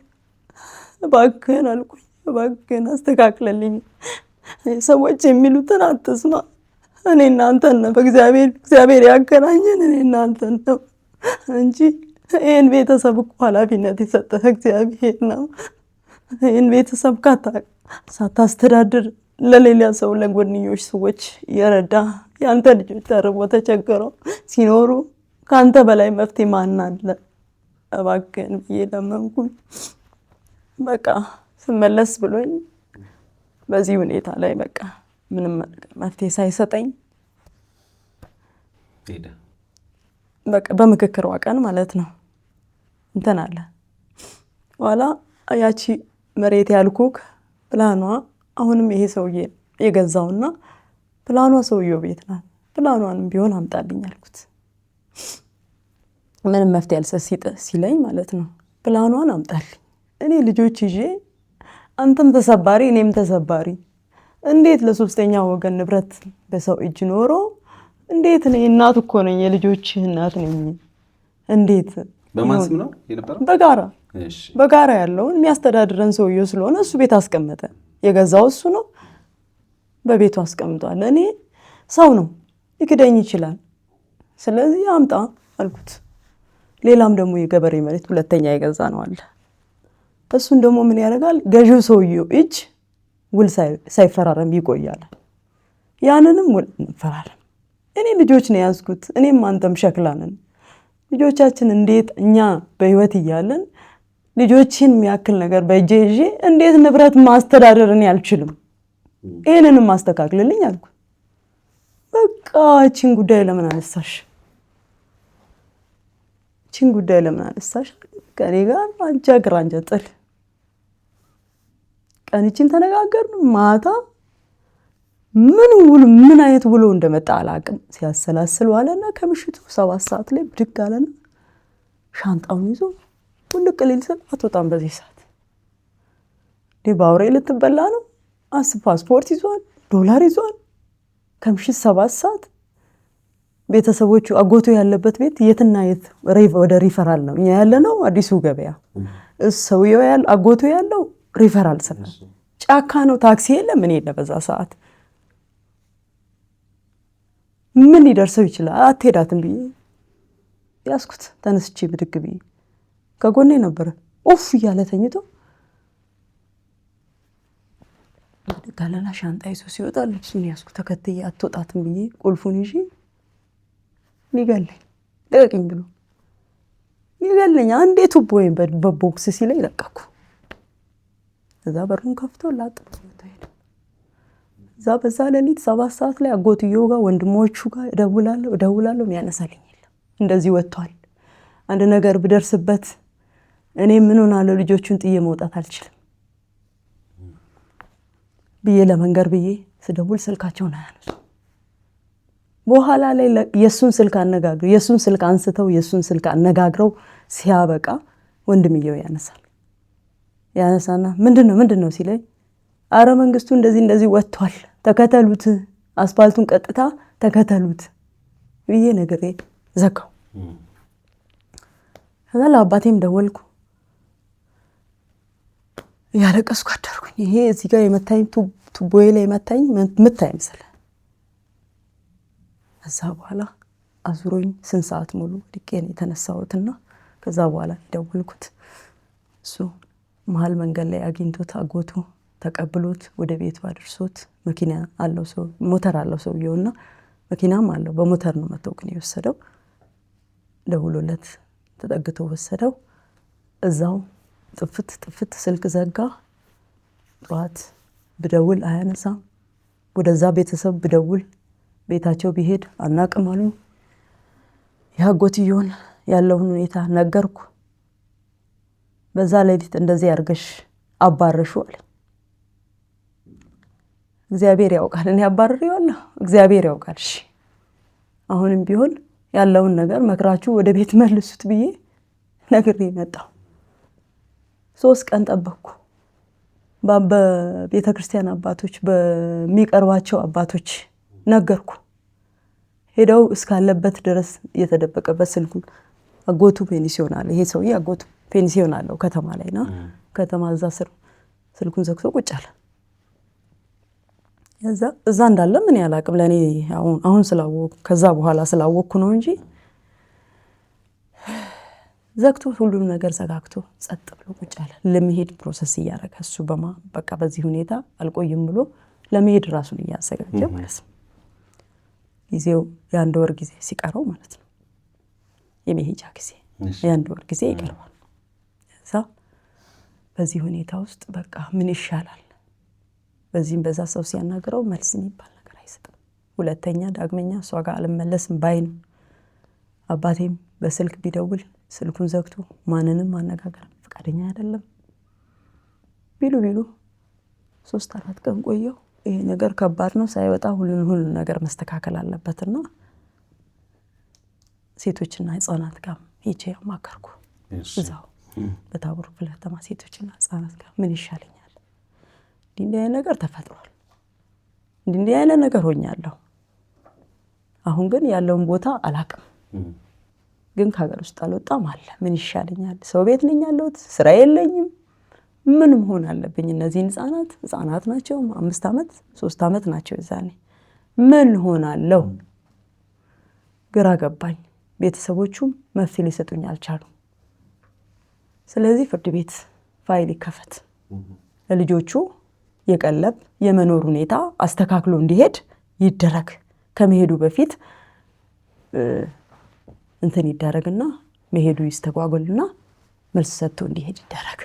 እባክህን አልኩኝ። እባክህን አስተካክለልኝ። ሰዎች የሚሉትን አትስማ። እኔ እናንተን ነው በእግዚአብሔር ያገናኘን፣ እኔ እናንተን ነው እንጂ ይህን ቤተሰብ እኮ ኃላፊነት የሰጠህ እግዚአብሔር ነው። ይህን ቤተሰብ ሳታስተዳድር ለሌላ ሰው ለጎንዮሽ ሰዎች የረዳ የአንተ ልጆች ተርቦ ተቸግረው ሲኖሩ ከአንተ በላይ መፍትሄ ማን አለ? እባክህን ብዬ ለመንኩኝ። በቃ ስመለስ ብሎኝ በዚህ ሁኔታ ላይ በቃ ምንም መፍትሄ ሳይሰጠኝ በቃ በምክክሯ ቀን ማለት ነው እንትን አለ። ኋላ ያቺ መሬት ያልኩክ ፕላኗ አሁንም ይሄ ሰውዬ የገዛውና ፕላኗ ሰውዬው ቤት ናት። ፕላኗንም ቢሆን አምጣልኝ አልኩት። ምንም መፍትሄ አልሰጥ ሲለኝ ማለት ነው ፕላኗን አምጣልኝ። እኔ ልጆች ይዤ አንተም ተሰባሪ እኔም ተሰባሪ፣ እንዴት ለሶስተኛ ወገን ንብረት በሰው እጅ ኖሮ እንዴት እኔ እናት እኮ ነኝ፣ የልጆች እናት ነኝ። እንዴት በማን ስም ነው የነበረው? በጋራ ያለውን የሚያስተዳድረን ሰውዬው ስለሆነ እሱ ቤት አስቀመጠ። የገዛው እሱ ነው፣ በቤቱ አስቀምጧል። እኔ ሰው ነው ሊክደኝ ይችላል፣ ስለዚህ አምጣ አልኩት። ሌላም ደግሞ የገበሬ መሬት ሁለተኛ የገዛ ነው አለ። እሱን ደግሞ ምን ያደርጋል? ገዢው ሰውዬው እጅ ውል ሳይፈራረም ይቆያል። ያንንም ውል እንፈራረም። እኔ ልጆች ነው ያዝኩት፣ እኔም አንተም ሸክላ ነን። ልጆቻችን እንዴት እኛ በህይወት እያለን ልጆችን የሚያክል ነገር በእጄ ይዤ እንዴት ንብረት ማስተዳደር እኔ አልችልም? ይሄንንም ማስተካክልልኝ አልኩት። በቃ እቺን ጉዳይ ለምን አነሳሽ? እቺን ጉዳይ ለምን አነሳሽ? ከኔ ጋር አንጃ ግራንጃ ጥል ቀንቺን ተነጋገርን። ማታ ምን አይነት ውሎ እንደመጣ አላቅም። ሲያሰላስል ዋለና ከምሽቱ 7 ሰዓት ላይ ብድግ አለና ሻንጣውን ይዞ ሁልቅ ሊል ስል አትወጣም በዚህ ሰዓት ባውሬ ልትበላ ነው። ፓስፖርት ይዟል፣ ዶላር ይዟል። ከምሽት 7 ሰዓት ቤተሰቦቹ አጎቱ ያለበት ቤት የትና የት ወደ ሪፈራል ነው። እኛ ያለ ነው አዲሱ ገበያ፣ ሰውየው አጎቱ ያለው ሪፈራል ስለ ጫካ ነው። ታክሲ የለም ምን የለ። በዛ ሰዓት ምን ሊደርሰው ይችላል? አትሄዳትም ብዬ ያስኩት። ተነስቼ ብድግ ብዬ ከጎኔ ነበረ ኦፍ እያለ ተኝቶ ጋለና ሻንጣ ይዞ ሲወጣ ልብሱን ያስኩ። ተከትዬ አትወጣትም ብዬ ቁልፉን ይዤ ሊገለኝ ደቀኝ ብሎ ሊገለኝ አንዴ ቱቦ ወይም በቦክስ ሲለኝ ለቀኩ። እዛ በሩን ከፍቶ ላጥ ሄደ። እዛ በዛ ሌሊት 7 ሰዓት ላይ አጎትየው ጋር ወንድሞቹ ጋር እደውላለሁ የሚያነሳልኝ የለም። እንደዚህ ወጥቷል። አንድ ነገር ብደርስበት እኔ ምን ሆናለሁ? ልጆቹን ጥዬ መውጣት አልችልም ብዬ ለመንገር ብዬ ስደውል ስልካቸውን አያነሱ። በኋላ ላይ የሱን ስልክ አንስተው የሱን ስልክ አነጋግረው ሲያበቃ ወንድምየው ያነሳና ምንድነው ሲለኝ፣ አረ መንግስቱ እንደዚህ ወጥቷል፣ ተከተሉት፣ አስፋልቱን ቀጥታ ተከተሉት ብዬ ነግሬ ዘጋው። ከዛ ለአባቴም ደወልኩ። ያለቀስኩ አደርኩኝ። ይሄ እዚህ ጋር የመታኝ ቱቦዬ ላይ የመታኝ ምታይ መሰለ። ከዛ በኋላ አዙሮኝ ስንት ሰዓት ሙሉ ድቄን የተነሳሁትና ከዛ በኋላ ደወልኩት። እሱ መሀል መንገድ ላይ አግኝቶት አጎቱ ተቀብሎት ወደ ቤቱ አድርሶት መኪና አለው ሰው ሞተር አለው ሰውየውና መኪናም አለው። በሞተር ነው መተው ግን የወሰደው። ደውሎለት ተጠግቶ ወሰደው። እዛው ጥፍት ስልክ ዘጋ። ጠዋት ብደውል አያነሳም። ወደዛ ቤተሰብ ብደውል ቤታቸው ቢሄድ አናቅም አሉ። ያጎትየውን ያለውን ሁኔታ ነገርኩ። በዛ ሌሊት እንደዚህ አርገሽ አባረሹ አለ። እግዚአብሔር ያውቃል፣ እኔ አባረሪዋለሁ፣ እግዚአብሔር ያውቃል። እሺ አሁንም ቢሆን ያለውን ነገር መክራችሁ ወደ ቤት መልሱት ብዬ ነግሬ መጣሁ። 3 ቀን ጠበቅኩ። በቤተ ክርስቲያን አባቶች በሚቀርባቸው አባቶች ነገርኩ። ሄደው እስካለበት ድረስ የተደበቀበት ስልኩ አጎቱ ፔንሲዮን አለ። ይሄ ሰውዬ አጎቱ ፔንሲዮን አለው ከተማ ላይ ነው። ከተማ እዛ ስር ስልኩን ዘግቶ ቁጭ አለ። እዛ እንዳለ ምን ያላቅም ለኔ አሁን ስላወኩ ከዛ በኋላ ስላወኩ ነው እንጂ ዘግቶ ሁሉም ነገር ዘጋግቶ ጸጥ ብሎ ቁጭ አለ። ለመሄድ ፕሮሰስ እያደረገ እሱ በቃ በዚህ ሁኔታ አልቆይም ብሎ ለመሄድ ራሱን እያዘጋጀ ማለት ነው። ጊዜው የ1 ወር ጊዜ ሲቀረው ማለት ነው የመሄጃ ጊዜ የ1 ወር ጊዜ ይቀርባል። እዛ በዚህ ሁኔታ ውስጥ በቃ ምን ይሻላል? በዚህም በዛ ሰው ሲያናግረው መልስ የሚባል ነገር አይሰጥም። ሁለተኛ ዳግመኛ እሷ ጋር አልመለስም ባይ ነው። አባቴም በስልክ ቢደውል ስልኩን ዘግቶ ማንንም ማነጋገር ፈቃደኛ አይደለም። ቢሉ 3-4 ቀን ቆየው። ይሄ ነገር ከባድ ነው፣ ሳይወጣ ሁሉ ነገር መስተካከል አለበትና ሴቶችና ህፃናት ጋር ሄጄ አማከርኩ። እዛው በታቦር ክፍለ ከተማ ሴቶችና ህፃናት ጋር ምን ይሻለኛል? እንዲህ አይነት ነገር ተፈጥሯል፣ እንዲህ አይነት ነገር ሆኛለሁ። አሁን ግን ያለውን ቦታ አላቅም፣ ግን ከሀገር ውስጥ አልወጣም አለ። ምን ይሻለኛል? ሰው ቤት ነኝ ያለሁት፣ ስራ የለኝም፣ ምን መሆን አለብኝ? እነዚህን ህፃናት ናቸው፣ 5 ዓመት 3 ዓመት ናቸው የዛኔ። ምን ሆናለሁ? ግራ ገባኝ። ቤተሰቦቹም መፍትሄ ሊሰጡኝ አልቻሉም። ስለዚህ ፍርድ ቤት ፋይል ይከፈት፣ ለልጆቹ የቀለብ የመኖር ሁኔታ አስተካክሎ እንዲሄድ ይደረግ፣ ከመሄዱ በፊት እንትን ይደረግና መሄዱ ይስተጓጎልና መልስ ሰጥቶ እንዲሄድ ይደረግ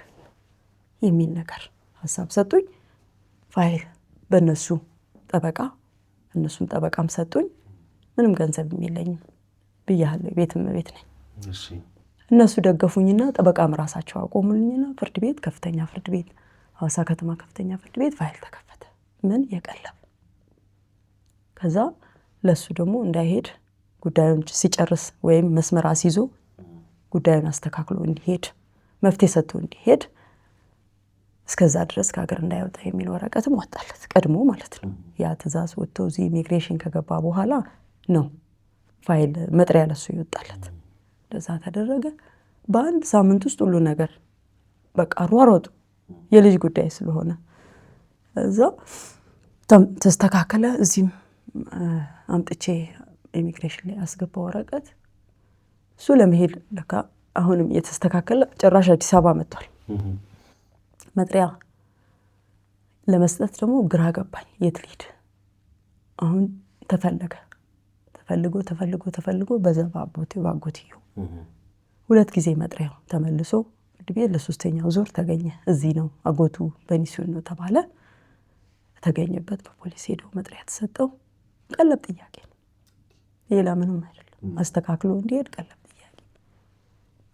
የሚል ነገር ሀሳብ ሰጡኝ። ፋይል በእነሱ ጠበቃ፣ እነሱም ጠበቃም ሰጡኝ። ምንም ገንዘብ የለኝም ብያለሁ፣ ቤትም ቤት ነኝ። እነሱ ደገፉኝና ጠበቃም ራሳቸው አቆሙልኝና ፍርድ ቤት፣ ከፍተኛ ፍርድ ቤት፣ ሐዋሳ ከተማ ከፍተኛ ፍርድ ቤት ፋይል ተከፈተ። ምን የቀለብ ከዛ ለሱ ደግሞ እንዳይሄድ ጉዳዩን ሲጨርስ ወይም መስመር አስይዞ ጉዳዩን አስተካክሎ እንዲሄድ መፍትሄ ሰጥቶ እንዲሄድ እስከዛ ድረስ ከሀገር እንዳይወጣ የሚል ወረቀትም ወጣለት፣ ቀድሞ ማለት ነው። ያ ትእዛዝ ወጥቶ እዚህ ኢሚግሬሽን ከገባ በኋላ ነው ፋይል መጥሪያ ለሱ ይወጣለት። ለዛ ተደረገ። በአንድ ሳምንት ውስጥ ሁሉ ነገር በቃ ሯሯጡ፣ የልጅ ጉዳይ ስለሆነ እዛ ተስተካከለ። እዚህም አምጥቼ ኢሚግሬሽን ላይ አስገባ ወረቀት። እሱ ለመሄድ ለካ አሁንም የተስተካከለ ጭራሽ አዲስ አበባ መጥቷል። መጥሪያ ለመስጠት ደግሞ ግራ ገባኝ። የት ልሂድ? አሁን ተፈልጎ ባጎትየው 2 ጊዜ መጥሪያው ተመልሶ ፍርድ ቤት ለ3ኛው ዙር ተገኘ። እዚህ ነው አጎቱ በኒሲዮን ነው ተባለ። ተገኘበት በፖሊስ ሄደው መጥሪያ ተሰጠው። ቀለብ ጥያቄ ነው፣ ሌላ ምንም አይደለም። አስተካክሎ እንዲሄድ ቀለብ ጥያቄ።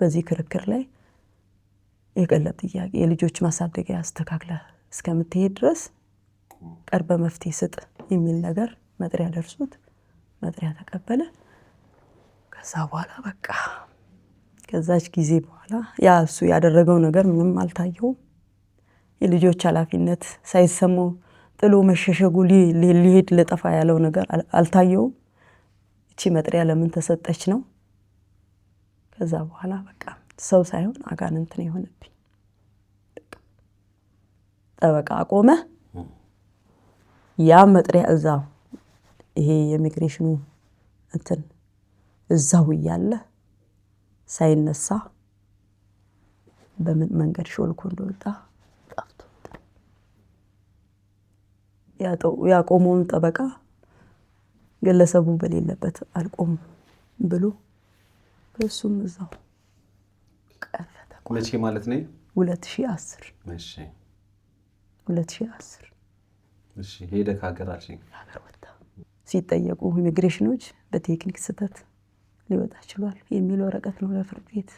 በዚህ ክርክር ላይ የቀለብ ጥያቄ የልጆች ማሳደጊያ አስተካክለ እስከምትሄድ ድረስ ቀርበ መፍትሄ ስጥ የሚል ነገር መጥሪያ ደርሶት መጥሪያ ተቀበለ። ከዛ በኋላ በቃ ከዛች ጊዜ በኋላ ያ እሱ ያደረገው ነገር ምንም አልታየውም። የልጆች ኃላፊነት ሳይሰማው ጥሎ መሸሸጉ ሊሄድ ለጠፋ ያለው ነገር አልታየውም። እቺ መጥሪያ ለምን ተሰጠች ነው። ከዛ በኋላ በቃ ሰው ሳይሆን አጋንንት ነው የሆነብኝ። ጠበቃ አቆመ። ያ መጥሪያ እዛው ይሄ የኢሚግሬሽኑ እንትን እዛው እያለ ሳይነሳ በምን መንገድ ሾልኮ እንደወጣ ጠፍቶ ያቆመውን ጠበቃ ግለሰቡ በሌለበት አልቆም ብሎ እሱም እዛው ቀረ። መቼ ማለት ነው? 2010 እሺ 2010 እሺ። ሄደ ከሀገር አልሽኝ? ሀገር ወጣ። ሲጠየቁ ኢሚግሬሽኖች በቴክኒክ ስህተት ሊወጣ ችሏል የሚል ወረቀት ነው ለፍርድ ቤት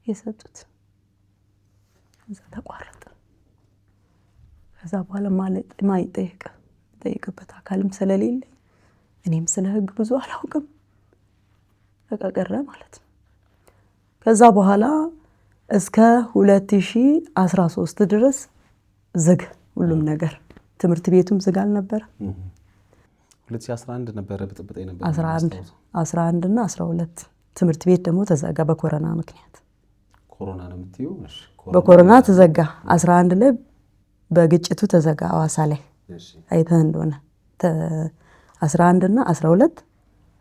የሰጡት። እዛ ተቋረጠ። ከዛ በኋላ ማይጠየቅበት አካልም ስለሌለ እኔም ስለ ሕግ ብዙ አላውቅም፣ ተቀረ ማለት ነው። ከዛ በኋላ እስከ 2013 ድረስ ዝግ ሁሉም ነገር። ትምህርት ቤቱም ዝግ አልነበረ። 2011 ነበረ ብጥብጥ ነበር። 11 እና 12 ትምህርት ቤት ደግሞ ተዘጋ በኮሮና ምክንያት። ኮሮና ነው የምትይው? እሺ በኮሮና ተዘጋ። 11 ላይ በግጭቱ ተዘጋ ሐዋሳ ላይ። እሺ አይተህ እንደሆነ 11 እና 12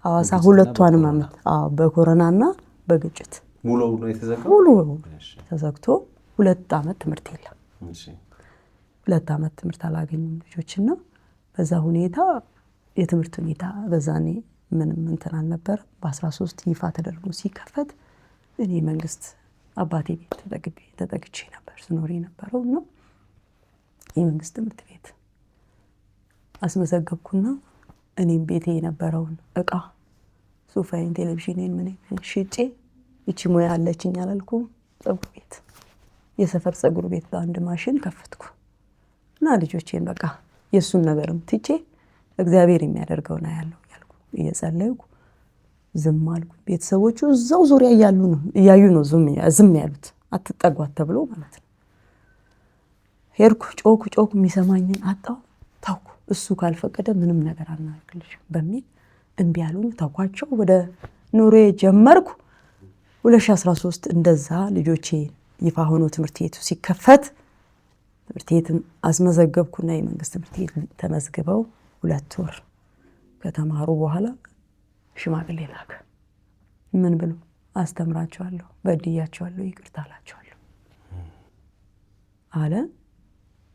ሐዋሳ ሁለቱንም አመት በኮሮናና በግጭት ሙሉ ነው የተዘጋው። ሙሉ ተዘግቶ 2 ዓመት ትምህርት የለም። 2 ዓመት ትምህርት አላገኙም ልጆችና በዛ ሁኔታ የትምህርት ሁኔታ በዛኔ ምንም እንትን አልነበረም። በ13 ይፋ ተደርጎ ሲከፈት እኔ መንግስት አባቴ ቤት ተጠግቼ ነበር ስኖር የነበረው እና የመንግስት ትምህርት ቤት አስመዘገብኩና እኔም ቤቴ የነበረውን እቃ ሶፋዬን፣ ቴሌቪዥኔን ምን ሽጬ እቺ ሙያ አለችኝ አላልኩም ፀጉር ቤት የሰፈር ፀጉር ቤት በአንድ ማሽን ከፈትኩ እና ልጆቼን በቃ የሱን ነገርም ትቼ እግዚአብሔር የሚያደርገውና ያለው ያልኩ እየጸለይኩ ዝም አልኩ። ቤተሰቦቹ እዛው ዙሪያ እያዩ ነው ዝም ያሉት አትጠጓት ተብሎ ማለት ነው። ሄድኩ ጮኩ የሚሰማኝን አጣው ታውኩ። እሱ ካልፈቀደ ምንም ነገር አናደርግልሽም በሚል እንቢ ያሉኝ ታውኳቸው። ወደ ኑሬ ጀመርኩ። 2013 እንደዛ ልጆቼ ይፋ ሆኖ ትምህርት ቤቱ ሲከፈት ትምህርት ቤትን አስመዘገብኩና የመንግስት ትምህርት ቤት ተመዝግበው 2 ወር ከተማሩ በኋላ ሽማግሌ ላከ። ምን ብሎ አስተምራቸዋለሁ፣ በድያቸዋለሁ፣ ይቅርታ አላቸዋለሁ አለ።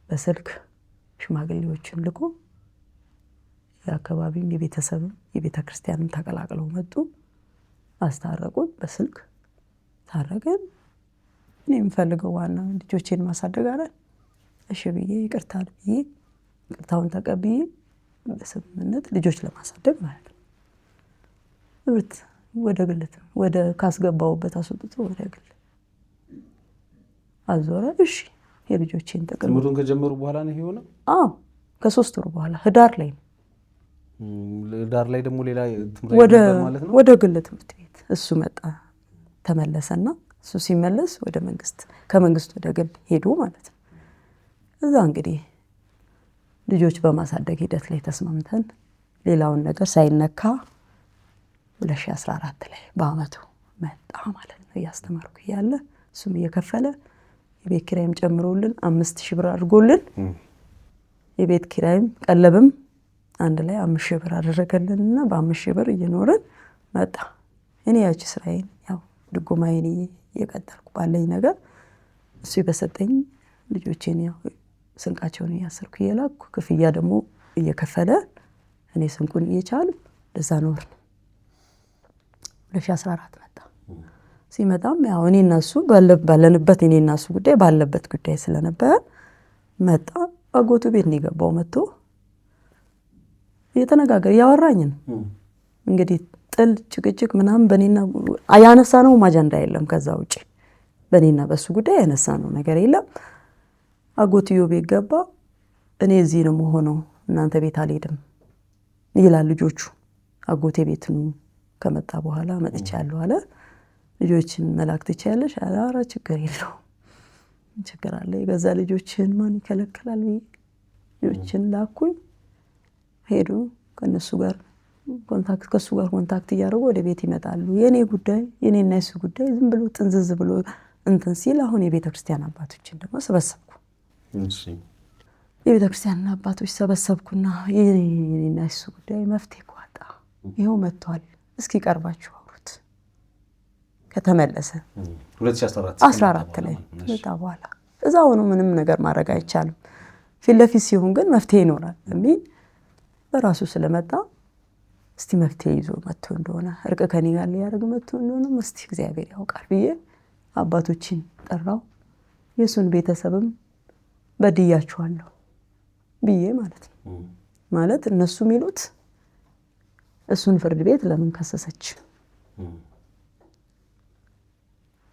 በስልክ ሽማግሌዎችን ልኮ የአካባቢም የቤተሰብም የቤተ ክርስቲያንም ተቀላቅለው መጡ። አስታረቁን። በስልክ ታረቀን። እኔ የምፈልገው ዋና ልጆቼን ማሳደግ አለ። እሺ ብዬ ይቅርታውን ተቀብዬ በስምምነት ልጆች ለማሳደግ ማለት ነው። ትምህርት ወደ ግልት ወደ ካስገባውበት አስወጥቶ ወደ ግል አዞረ። እሺ የልጆቼን ጥቅም ትምህርቱን ከጀመሩ በኋላ ነው የሆነው። አዎ ከ3 ወር በኋላ ህዳር ላይ ነው። ህዳር ላይ ደግሞ ሌላ ትምህርት ማለት ነው ወደ ግል ትምህርት ቤት እሱ መጣ ተመለሰና እሱ ሲመለስ ወደ መንግስት ከመንግስት ወደ ግል ሄዶ ማለት ነው። እዛ እንግዲህ ልጆች በማሳደግ ሂደት ላይ ተስማምተን ሌላውን ነገር ሳይነካ 2014 ላይ በአመቱ መጣ ማለት ነው። እያስተማርኩ ያለ እሱም እየከፈለ የቤት ኪራይም ጨምሮልን 5000 ብር አድርጎልን የቤት ኪራይም ቀለብም አንድ ላይ 5000 ብር አደረገልንና በ5000 ብር እየኖርን መጣ። እኔ ያቺ ስራዬን ያው ድጎማዬን እየቀጠልኩ ባለኝ ነገር እሱ በሰጠኝ ልጆቼን ያው ስንቃቸውን እያሰርኩ እየላኩ ክፍያ ደግሞ እየከፈለ እኔ ስንቁን እየቻሉ ለዛ ኖርን። 2014 መጣ። ሲመጣም ያው እኔና እሱ ባለንበት እኔና እሱ ጉዳይ ባለበት ጉዳይ ስለነበረ መጣ። አጎቱ ቤት ነው የገባው። መጥቶ እየተነጋገር ያወራኝ ነው እንግዲህ ጥል ጭቅጭቅ ምናምን በኔና ያነሳ ነው አጀንዳ የለም። ከዛ ውጪ በኔና በሱ ጉዳይ ያነሳ ነው ነገር የለም። አጎትዮ ቤት ገባ። እኔ እዚህ ነው የምሆነው እናንተ ቤት አልሄድም ይላል ልጆቹ። አጎቴ ቤት ነው ከመጣ በኋላ መጥቻለሁ አለ። ልጆችን መላክ ትችያለሽ? ኧረ ችግር የለውም ችግር አለ። የገዛ ልጆችን ማን ይከለክላል? ልጆችን ላኩኝ። ሄዱ ከነሱ ጋር ኮንታክት እያደረጉ ወደ ቤት ይመጣሉ። የኔ ጉዳይ የኔና የሱ ጉዳይ ዝም ብሎ ጥንዝዝ ብሎ እንትን ሲል አሁን የቤተ ክርስቲያን አባቶችን ደግሞ ሰበሰብኩ። የቤተ ክርስቲያን አባቶች ሰበሰብኩና የኔና የሱ ጉዳይ መፍትሄ ቋጣ ይኸው መጥቷል፣ እስኪ ቀርባችሁ አውሩት። ከተመለሰ 2014 ላይ መጣ። በኋላ እዛ ሆኖ ምንም ነገር ማድረግ አይቻልም። ፊት ለፊት ሲሆን ግን መፍትሄ ይኖራል በሚል በራሱ ስለመጣ እስቲ መፍትሄ ይዞ መጥቶ እንደሆነ እርቅ ከኔ ጋር ሊያደርግ መጥቶ እንደሆነ እስቲ እግዚአብሔር ያውቃል ብዬ አባቶችን ጠራው። የሱን ቤተሰብም በድያቸዋለሁ ብዬ ማለት ነው። ማለት እነሱ የሚሉት እሱን ፍርድ ቤት ለምን ከሰሰች?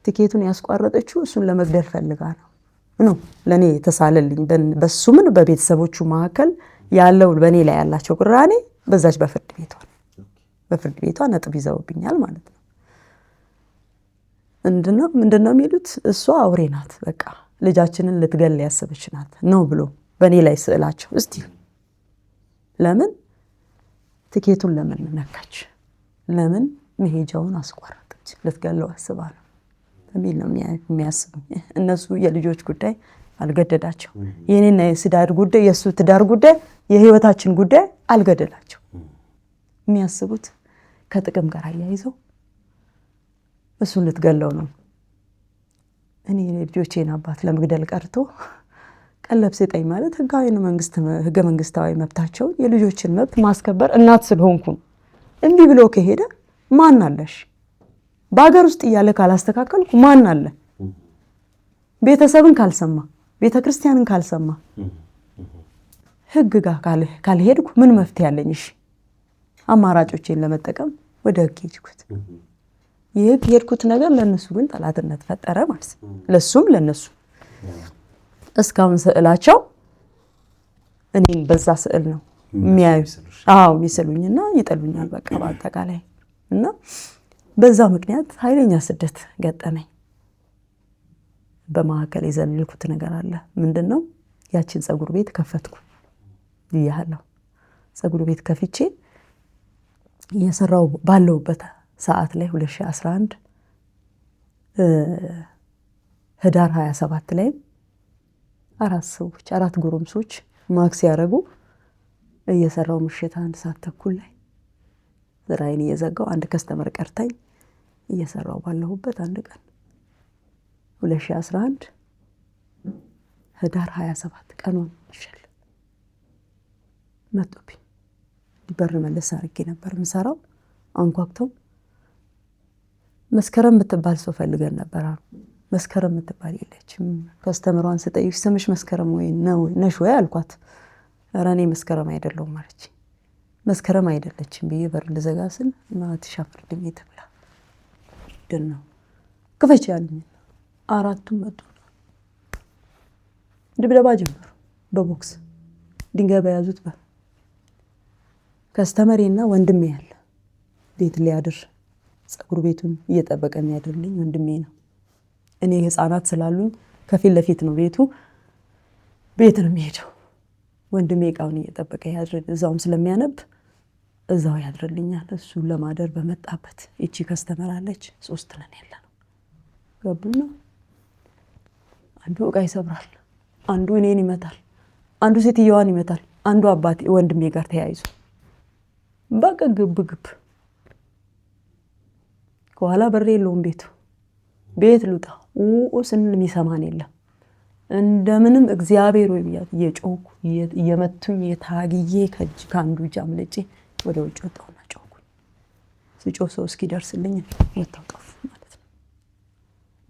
ትኬቱን ያስቋረጠችው እሱን ለመግደል ፈልጋ ነው ለኔ የተሳለልኝ። በሱ ምን በቤተሰቦቹ መካከል ያለው በኔ ላይ ያላቸው ቅራኔ በዛች በፍርድ ቤቷ ነጥብ ይዘውብኛል ማለት ነው። ምንድነው የሚሉት? እሷ አውሬ ናት፣ በቃ ልጃችንን ልትገል ያሰበች ናት ነው ብሎ በኔ ላይ ስዕላቸው። እስቲ ለምን ትኬቱን ለምን ነካች? ለምን መሄጃውን አስቋረጠች? ልትገለው አስባ ነው በሚል ነው የሚያስቡ እነሱ። የልጆች ጉዳይ አልገደዳቸው። የኔና የትዳር ጉዳይ የሱ ትዳር ጉዳይ የህይወታችን ጉዳይ አልገደላቸው። የሚያስቡት ከጥቅም ጋር አያይዘው እሱን ልትገለው ነው። እኔ ልጆቼን አባት ለመግደል ቀርቶ ቀለብ ስጠኝ ማለት ህገ መንግስታዊ መብታቸውን የልጆችን መብት ማስከበር እናት ስለሆንኩ እንቢ ብሎ ከሄደ ማን አለሽ? በአገር ውስጥ እያለ ካላስተካከልኩ ማን አለ? ቤተሰብን ካልሰማ ቤተክርስቲያንን ካልሰማ ህግ ጋር ካልሄድኩ ምን መፍትሄ ያለኝሽ? አማራጮቼን ለመጠቀም ወደ ህግ ሄድኩት። የህግ ሄድኩት ነገር ለነሱ ግን ጠላትነት ፈጠረ ማለት ነው። ለሱም ለነሱ እስካሁን ስዕላቸው እኔን በዛ ስዕል ነው የሚያዩ። የሚስሉኝና ይጠሉኛል በቃ በአጠቃላይ። እና በዛ ምክንያት ኃይለኛ ስደት ገጠመኝ። በመካከል የዘለልኩት ነገር አለ። ምንድነው? ያችን ፀጉር ቤት ከፈትኩ ይያለሁ። ፀጉር ቤት ከፍቼ እየሰራው ባለውበት ሰዓት ላይ 2011 ህዳር 27 ላይ አራት ጎረምሶች ማክስ ያረጉ እየሰራው ምሽት 1 ሰዓት ተኩል ላይ ስራዬን እየዘጋው አንድ ከስተመር ቀርታኝ እየሰራው ባለሁበት አንድ ቀን 2011 ህዳር 27 ቀኑን ይሻል መጥቶብኝ በር መለስ አድርጌ ነበር ምሰራው። አንኳኩተው መስከረም የምትባል ሰው ፈልገን ነበር። መስከረም የምትባል የለችም። ከስተመሯን ስጠይቅ ስምሽ መስከረም ወይ ነው ነሽ ወይ አልኳት። ኧረ እኔ መስከረም አይደለሁም ማለች። መስከረም አይደለችም ብዬ በር ልዘጋ ስል እናትሽ አፍርድኝ ተብላ ደነው ክፈች ያለኝ። አራቱም መጡ። ድብደባ ጀመሩ በቦክስ ድንጋይ በያዙት ከስተመሬና ወንድሜ ያለ ቤት ሊያድር ፀጉር ቤቱን እየጠበቀ የሚያድርልኝ ወንድሜ ነው። እኔ ህፃናት ስላሉኝ ከፊት ለፊት ነው ቤት ነው የሚሄደው። ወንድሜ እቃውን እየጠበቀ ያድርል እዛውም ስለሚያነብ እዛው ያድርልኛል። እሱን ለማደር በመጣበት እቺ ከስተመር አለች። 3 ነን ያለነው። ገቡና አንዱ እቃ ይሰብራል፣ አንዱ እኔን ይመታል፣ አንዱ ሴትየዋን ይመታል፣ አንዱ አባቴ ወንድሜ ጋር ተያይዞ በቃ ግብ ከኋላ በር የለውም ቤት ልውጣ ስንል የሚሰማን የለም። እንደምንም እግዚአብሔር ወይ ብያት እየጮኩ እየመቱኝ የታግዬ ከአንዱ እጅ አምልጬ ወደ ውጭ ወጣሁና ጮኩኝ። ስጮህ ሰው እስኪደርስልኝ ወጣሁ ጠፉ ማለት ነው።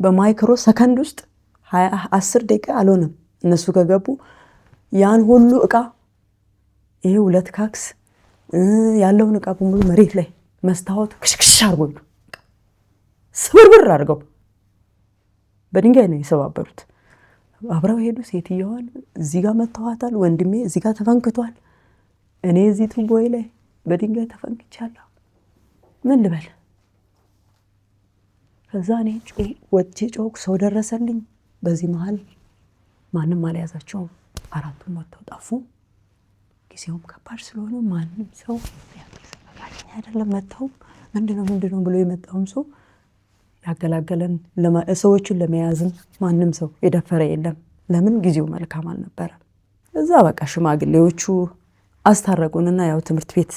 በማይክሮ ሰከንድ ውስጥ 10 ደቂቃ አልሆነም እነሱ ከገቡ ያን ሁሉ እቃ ይሄ 2 ካክስ ያለውን እቃ በሙሉ መሬት ላይ መስታወት ክሽክሽ አርጎ ስብርብር አድርገው በድንጋይ ነው የሰባበሩት። አብረው ሄዱ። ሴትየዋን እዚህ ጋር መተዋታል፣ ወንድሜ እዚህ ጋር ተፈንክቷል፣ እኔ እዚህ ቱቦይ ላይ በድንጋይ ተፈንክቻለሁ። ምን ልበል? ከዛ እኔ ወጥቼ ጮክ፣ ሰው ደረሰልኝ። በዚህ መሃል ማንም አልያዛቸውም። አራቱም ወጥተው ጠፉ። ጊዜውም ከባድ ስለሆነ ማንም ሰው ፈቃደኛ አይደለም። መጣው ምንድነው ብሎ የመጣውም ሰው ያገላገለን ሰዎችን ለመያዝም ማንም ሰው የደፈረ የለም። ለምን? ጊዜው መልካም አልነበረ። እዛ በቃ ሽማግሌዎቹ አስታረቁንና ያው ትምህርት ቤት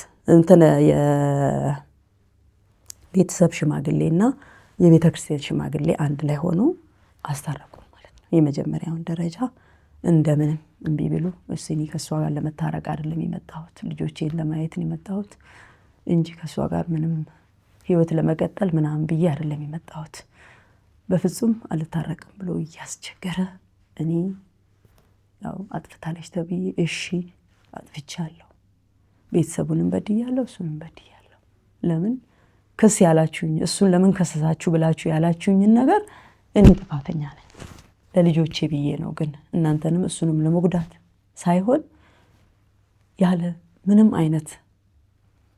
የቤተሰብ ሽማግሌና የቤተክርስቲያን ሽማግሌ አንድ ላይ ሆኖ አስታረቁን ማለት ነው። የመጀመሪያውን ደረጃ እንደምንም እምቢ ብሉ እኔ ከሷ ጋር ለመታረቅ አይደለም የመጣሁት፣ ልጆቼን ለማየት ነው የመጣሁት እንጂ ከሷ ጋር ምንም ህይወት ለመቀጠል ምናምን ብዬ አይደለም የመጣሁት። በፍጹም አልታረቅም ብሎ እያስቸገረ እኔ ያው አጥፍታለች ተብዬ እሺ አጥፍቻለሁ፣ ቤተሰቡንም በድያለሁ፣ እሱንም በድያለሁ። ለምን ክስ ያላችሁኝ እሱን ለምን ከሰሳችሁ ብላችሁ ያላችሁኝን ነገር እኔ ጥፋተኛ ነኝ ለልጆቼ ብዬ ነው። ግን እናንተንም እሱንም ለመጉዳት ሳይሆን ያለ ምንም አይነት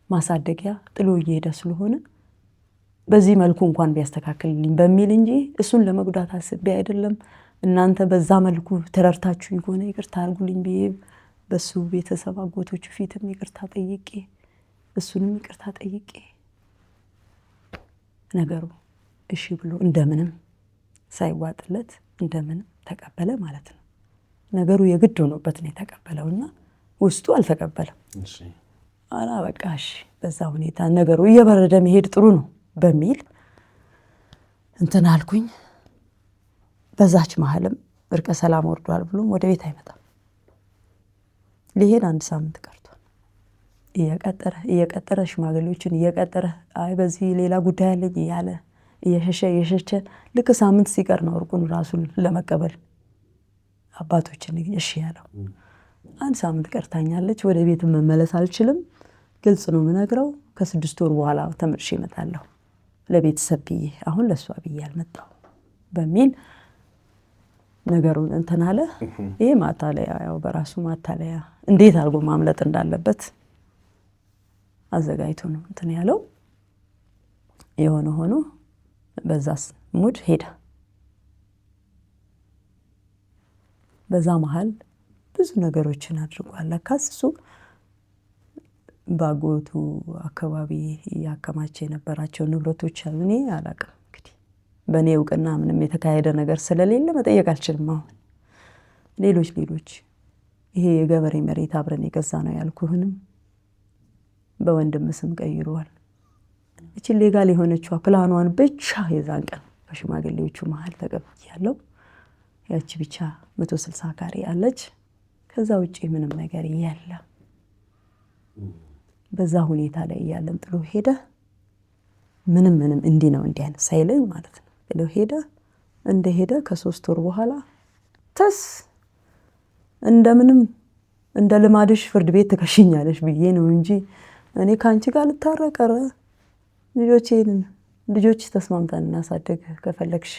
ማሳደጊያ ጥሎ እየሄደ ስለሆነ በዚህ መልኩ እንኳን ቢያስተካክልልኝ በሚል እንጂ እሱን ለመጉዳት አስቤ አይደለም። እናንተ በዛ መልኩ ተረርታችሁኝ ከሆነ ይቅርታ አድርጉልኝ ብዬ በሱ ቤተሰብ አጎቶቹ ፊትም ይቅርታ ጠይቄ እሱንም ይቅርታ ጠይቄ ነገሩ እሺ ብሎ እንደምንም ሳይዋጥለት እንደምንም ተቀበለ ማለት ነው። ነገሩ የግድ ሆኖበት ነው የተቀበለውና ውስጡ አልተቀበለም። አላ በቃሽ በዛ ሁኔታ ነገሩ እየበረደ መሄድ ጥሩ ነው በሚል እንትን አልኩኝ። በዛች መሀልም እርቀ ሰላም ወርዷል ብሎም ወደ ቤት አይመጣም። ሊሄድ 1 ሳምንት ቀርቷል። እየቀጠረ ሽማግሌዎችን እየቀጠረ አይ በዚህ ሌላ ጉዳይ አለኝ እያለ እየሸሸ ልክ ሳምንት ሲቀር ነው እርቁን ራሱን ለመቀበል አባቶችን እሺ ያለው። 1 ሳምንት ቀርታኛለች፣ ወደ ቤት መመለስ አልችልም፣ ግልጽ ነው የምነግረው፣ ከ6 ወር በኋላ ተመልሼ እመጣለሁ ለቤተሰብ ብዬ፣ አሁን ለሷ ብዬ አልመጣሁ በሚል ነገሩን እንትን አለ። ይሄ ማታለያ፣ ያው በራሱ ማታለያ እንዴት አድርጎ ማምለጥ እንዳለበት አዘጋጅቶ ነው እንትን ያለው። የሆነ ሆኖ በዛስ ሙድ ሄደ። በዛ መሃል ብዙ ነገሮችን አድርጓል። ለካስ እሱ ባጎቱ አካባቢ ያከማቸ የነበራቸው ንብረቶች አሉ። እኔ አላውቅም እንግዲህ በእኔ እውቅና ምንም የተካሄደ ነገር ስለሌለ መጠየቅ አልችልም። አሁን ሌሎች ይሄ የገበሬ መሬት አብረን የገዛ ነው ያልኩህንም በወንድም ስም ቀይሯል። እቺ ሌጋል የሆነችዋ ፕላኗን ብቻ የዛን ቀን በሽማግሌዎቹ መሃል ተቀብያለሁ። ያቺ ብቻ 160 ካሬ አለች። ከዛ ውጪ ምንም ነገር የለም። በዛ ሁኔታ ላይ ያለን ጥሎ ሄደ። ምንም እንዲህ ነው እንዲህ አይነት ሳይለኝ ማለት ነው ጥሎ ሄደ። እንደሄደ ከ3 ወር በኋላ እንደምንም እንደ ልማድሽ ፍርድ ቤት ተከሽኛለሽ ብዬ ነው እንጂ እኔ ካንቺ ጋር ልታረቀረ ልጆች ተስማምተን እናሳደግ ከፈለግሽ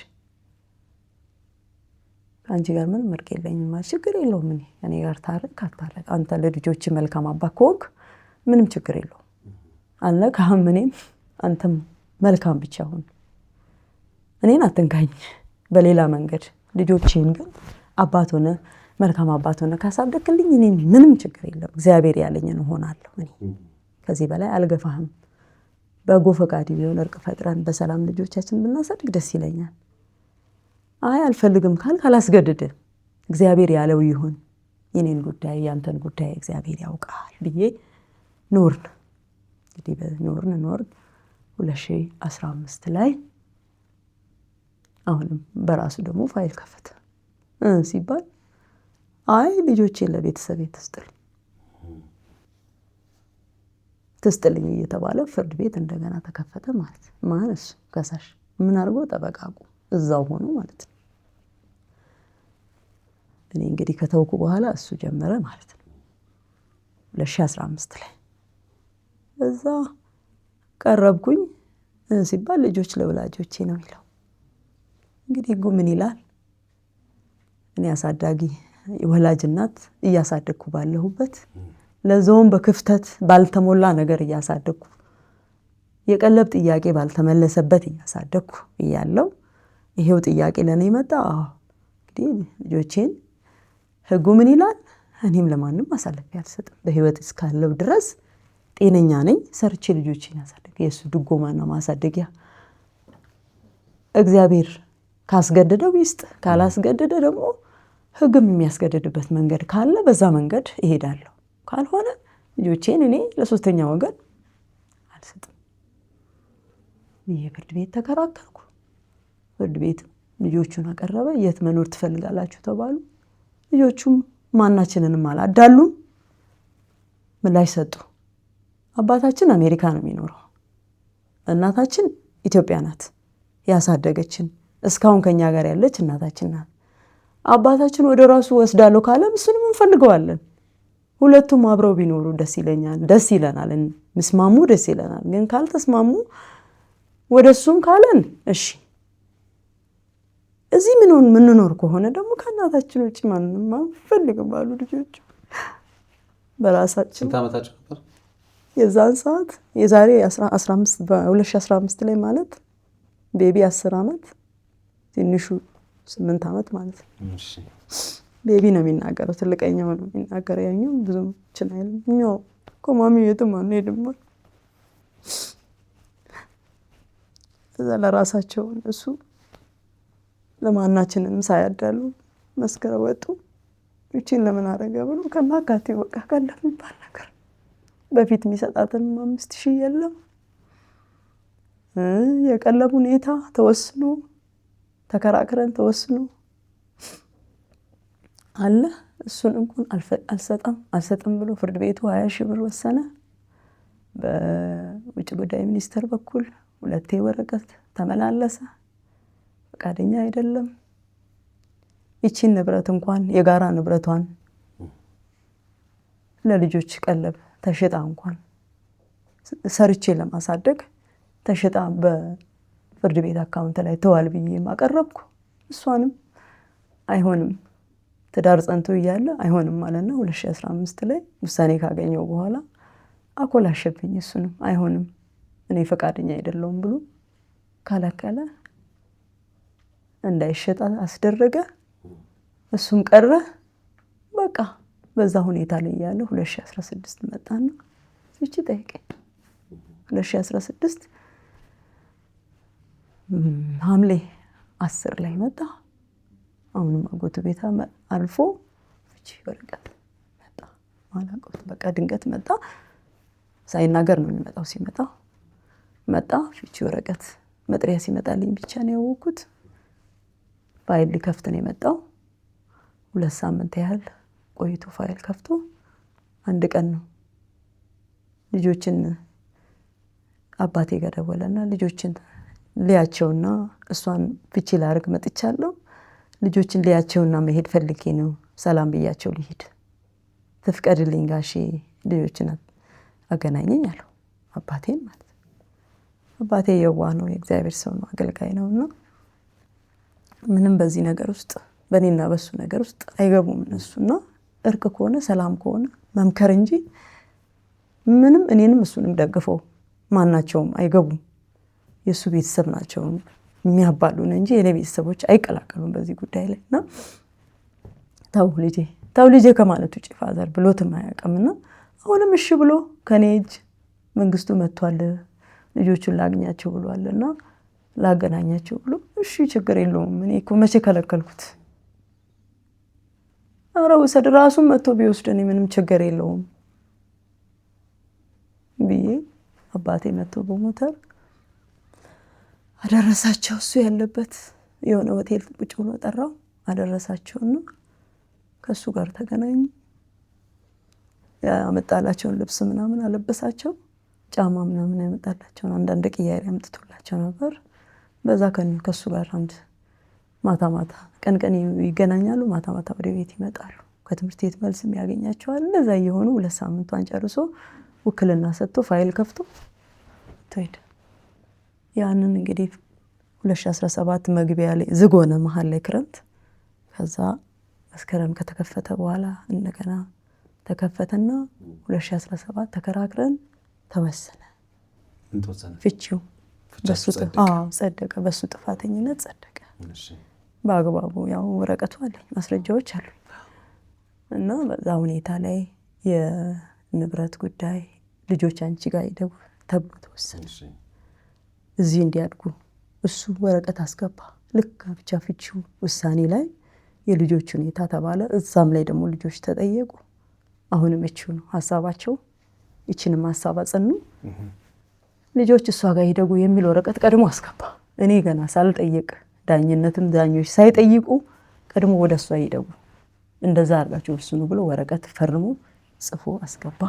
አንቺ ጋር ምንም እርቅ የለኝም ማለት ችግር የለውም። እኔ ጋር ታረቅ አታረቅ አንተ ለልጆች መልካም አባት ከሆንክ ምንም ችግር የለውም አልነካህም። እኔም አንተም መልካም ብቻ ሁን፣ እኔን አትንካኝ በሌላ መንገድ። ልጆቼን ግን አባት ሆነ መልካም አባት ሆነ ካሳደግክልኝ እኔ ምንም ችግር የለም፣ እግዚአብሔር ያለኝን እሆናለሁ። እኔ ከዚህ በላይ አልገፋህም። በጎ ፈቃድ ቢሆን እርቅ ፈጥረን በሰላም ልጆቻችን ብናሳድግ ደስ ይለኛል። አይ አልፈልግም ካልክ አላስገድድም፣ እግዚአብሔር ያለው ይሁን፣ የኔን ጉዳይ ያንተን ጉዳይ እግዚአብሔር ያውቃል ብዬ ኖርን። እንግዲህ ኖርን 2015 ላይ አሁንም በራሱ ደግሞ ፋይል ከፈተ ሲባል አይ ልጆቼን ለቤተሰብ ትስጥልኝ እየተባለ ፍርድ ቤት እንደገና ተከፈተ ማለት ማን እሱ ከሳሽ ምን አድርጎ ጠበቃቁ እዛው ሆኖ ማለት ነው። እኔ እንግዲህ ከተውኩ በኋላ እሱ ጀመረ ማለት ነው 2015 ላይ እዛ ቀረብኩኝ ሲባል ልጆች ለወላጆቼ ነው የሚለው። እንግዲህ ህጉ ምን ይላል? እኔ አሳዳጊ የወላጅ እናት እያሳደግኩ ባለሁበት ለዛውም በክፍተት ባልተሞላ ነገር እያሳደግኩ የቀለብ ጥያቄ ባልተመለሰበት እያሳደግኩ እያለው ይሄው ጥያቄ ለኔ መጣ። እንግዲህ ልጆቼን ህጉ ምን ይላል? እኔም ለማንም አሳልፌ አልሰጥም። በህይወት እስካለው ድረስ ጤነኛ ነኝ፣ ሰርቼ ልጆቼን ያሳደግ የሱ ድጎማና ማሳደጊያ እግዚአብሔር ካስገደደው ይስጥ፣ ካላስገደደ ደግሞ ህግም የሚያስገድድበት መንገድ ካለ በዛ መንገድ እሄዳለሁ። ካልሆነ ልጆቼን እኔ ለሶስተኛ ወገን አልሰጥም። ይሄ ፍርድ ቤት ተከራከርኩ። ፍርድ ቤት ልጆቹን አቀረበ። የት መኖር ትፈልጋላችሁ ተባሉ። ልጆቹም ማናችንንም አላዳሉም፣ ምላሽ ሰጡ። አባታችን አሜሪካ ነው የሚኖረው፣ እናታችን ኢትዮጵያ ናት ያሳደገችን፣ እስካሁን ከኛ ጋር ያለች እናታችን ናት። አባታችን ወደ ራሱ ወስዳለሁ ካለም እሱንም እንፈልገዋለን። ሁለቱም አብረው ቢኖሩ ደስ ይለናል፣ ምስማሙ ደስ ይለናል። ግን ካልተስማሙ ወደሱም ካለን እሺ፣ እዚህ ምንኖር ከሆነ ደግሞ ከእናታችን ውጭ ማንንም አንፈልግም አሉ ልጆቹ በራሳችን። ስንት ዓመታቸው ነበር የዛን ሰዓት? የዛሬ 2015 ላይ ማለት ቤቢ 10 ዓመት ትንሹ 8 ዓመት ማለት ነው። ቤቢ ነው የሚናገረው፣ ትልቀኛው ነው የሚናገረው። ያኛው ብዙም ችን አይልም። እኛው ኮማሚ የትም አንሄድም። እዛ ለራሳቸው እሱ ለማናችንም ሳያዳሉ መስከረ ወጡ። እቺን ለምን አረገ ብሎ ከማካቴ በቃ ካለ የሚባል ነገር በፊት የሚሰጣትን 5000 የለም። የቀለብ ሁኔታ ተወስኖ ተከራክረን ተወስኖ አለ። እሱን እንኳን አልሰጥም ብሎ ፍርድ ቤቱ 20 ሺህ ብር ወሰነ። በውጭ ጉዳይ ሚኒስቴር በኩል 2 ወረቀት ተመላለሰ። ፈቃደኛ አይደለም። ይቺን ንብረት እንኳን የጋራ ንብረቷን ለልጆች ቀለብ ተሽጣ እንኳን ሰርቼ ለማሳደግ ተሽጣ በፍርድ ቤት አካውንት ላይ ተዋል ብዬ ማቀረብኩ። እሷንም አይሆንም ትዳር ጸንቶ እያለ አይሆንም ማለትና 2015 ላይ ውሳኔ ካገኘው በኋላ አኮላሸብኝ። እሱንም አይሆንም እኔ ፈቃደኛ አይደለሁም ብሎ ካለከለ። እንዳይሸጥ አስደረገ። እሱም ቀረ። በቃ በዛ ሁኔታ ላይ ያለ 2016 መጣና ፍቺ ጠይቀኝ። 2016 ሐምሌ 10 ላይ መጣ። አሁንም አጎቱ ቤት አልፎ ፍቺ ወረቀት መጣ። ማላውቀው በቃ ድንገት መጣ። ሳይናገር ነው የሚመጣው። ሲመጣ መጣ ፍቺ ወረቀት መጥሪያ ሲመጣልኝ ብቻ ነው ያወቅኩት። ፋይል ሊከፍት ነው የመጣው። 2 ሳምንት ያህል ቆይቶ ፋይል ከፍቶ አንድ ቀን ነው ልጆችን አባቴ ጋር ደወለና ልጆችን ሊያቸውና እሷን ፍቺ ላርግ መጥቻለሁ፣ ልጆችን ሊያቸውና መሄድ ፈልጌ ነው፣ ሰላም ብያቸው ልሂድ፣ ትፍቀድልኝ ጋሼ ልጆችን አገናኘኝ አለው። አባቴን ማለት አባቴ የዋህ ነው፣ የእግዚአብሔር ሰው ነው፣ አገልጋይ ነውና ምንም በዚህ ነገር ውስጥ በእኔና በሱ ነገር ውስጥ አይገቡም እነሱና እርቅ ከሆነ ሰላም ከሆነ መምከር እንጂ ምንም እኔንም እሱንም ደግፈው ማናቸውም አይገቡም። የሱ ቤተሰብ ናቸው የሚያባሉን እንጂ የኔ ቤተሰቦች አይቀላቀሉም በዚህ ጉዳይ ላይ እና ታው ልጄ ከማለት ውጪ ፋዘር ብሎትም አያውቅምና አሁንም እሺ ብሎ ከኔ እጅ መንግስቱ መጥቷል ልጆቹን ላግኛቸው ብሏልና ላገናኛቸው ብሎ እሺ ችግር የለውም እኔ እኮ መቼ ከለከልኩት፣ ኧረ ውሰድ ራሱን መጥቶ ቢወስደኝ ምንም ችግር የለውም ብዬ አባቴ መጥቶ በሞተር አደረሳቸው። እሱ ያለበት የሆነ ሆቴል ቁጭ ብሎ ጠራው። አደረሳቸውና ከሱ ጋር ተገናኙ። ያመጣላቸውን ልብስ ምናምን አለበሳቸው። ጫማ ምናምን ያመጣላቸውን አንዳንድ ቅያሬ አምጥቶላቸው ነበር። በዛ ከሱ ጋር አንድ ማታ ቀን ይገናኛሉ፣ ማታ ወደ ቤት ይመጣሉ። ከትምህርት ቤት መልስም ያገኛቸዋል። እንደዛ የሆኑ 2 ሳምንቷን ጨርሶ ውክልና ሰጥቶ ፋይል ከፍቶ ተይደ። ያንን እንግዲህ 2017 መግቢያ ላይ ዝግ ሆነ፣ መሀል ላይ ክረምት። ከዛ መስከረም ከተከፈተ በኋላ እንደገና ተከፈተና 2017 ተከራክረን ተወሰነ። ፍቺው በሱ ጸደቀ። በሱ ጥፋተኝነት ጸደቀ። በአግባቡ ያው ወረቀቱ አለኝ፣ ማስረጃዎች አሉኝ። እና በዛ ሁኔታ ላይ የንብረት ጉዳይ ልጆች አንቺ ጋር ይደጉ ተብሎ ተወሰነ። እዚህ እንዲያድጉ እሱ ወረቀት አስገባ። ልክ ብቻ ፍቺው ውሳኔ ላይ የልጆች ሁኔታ ተባለ። እዛም ላይ ደግሞ ልጆች ተጠየቁ። አሁንም እቺው ነው ሐሳባቸው። እቺንም ሐሳብ አጸኑ። ልጆች እሷ ጋር ይደጉ የሚል ወረቀት ቀድሞ አስገባ። እኔ ገና ሳልጠይቅ ዳኝነትም ዳኞች ሳይጠይቁ ቀድሞ ወደ እሷ ይደጉ እንደዛ አድርጋችሁ ወስኑ ብሎ ወረቀት ፈርሞ ጽፎ አስገባ።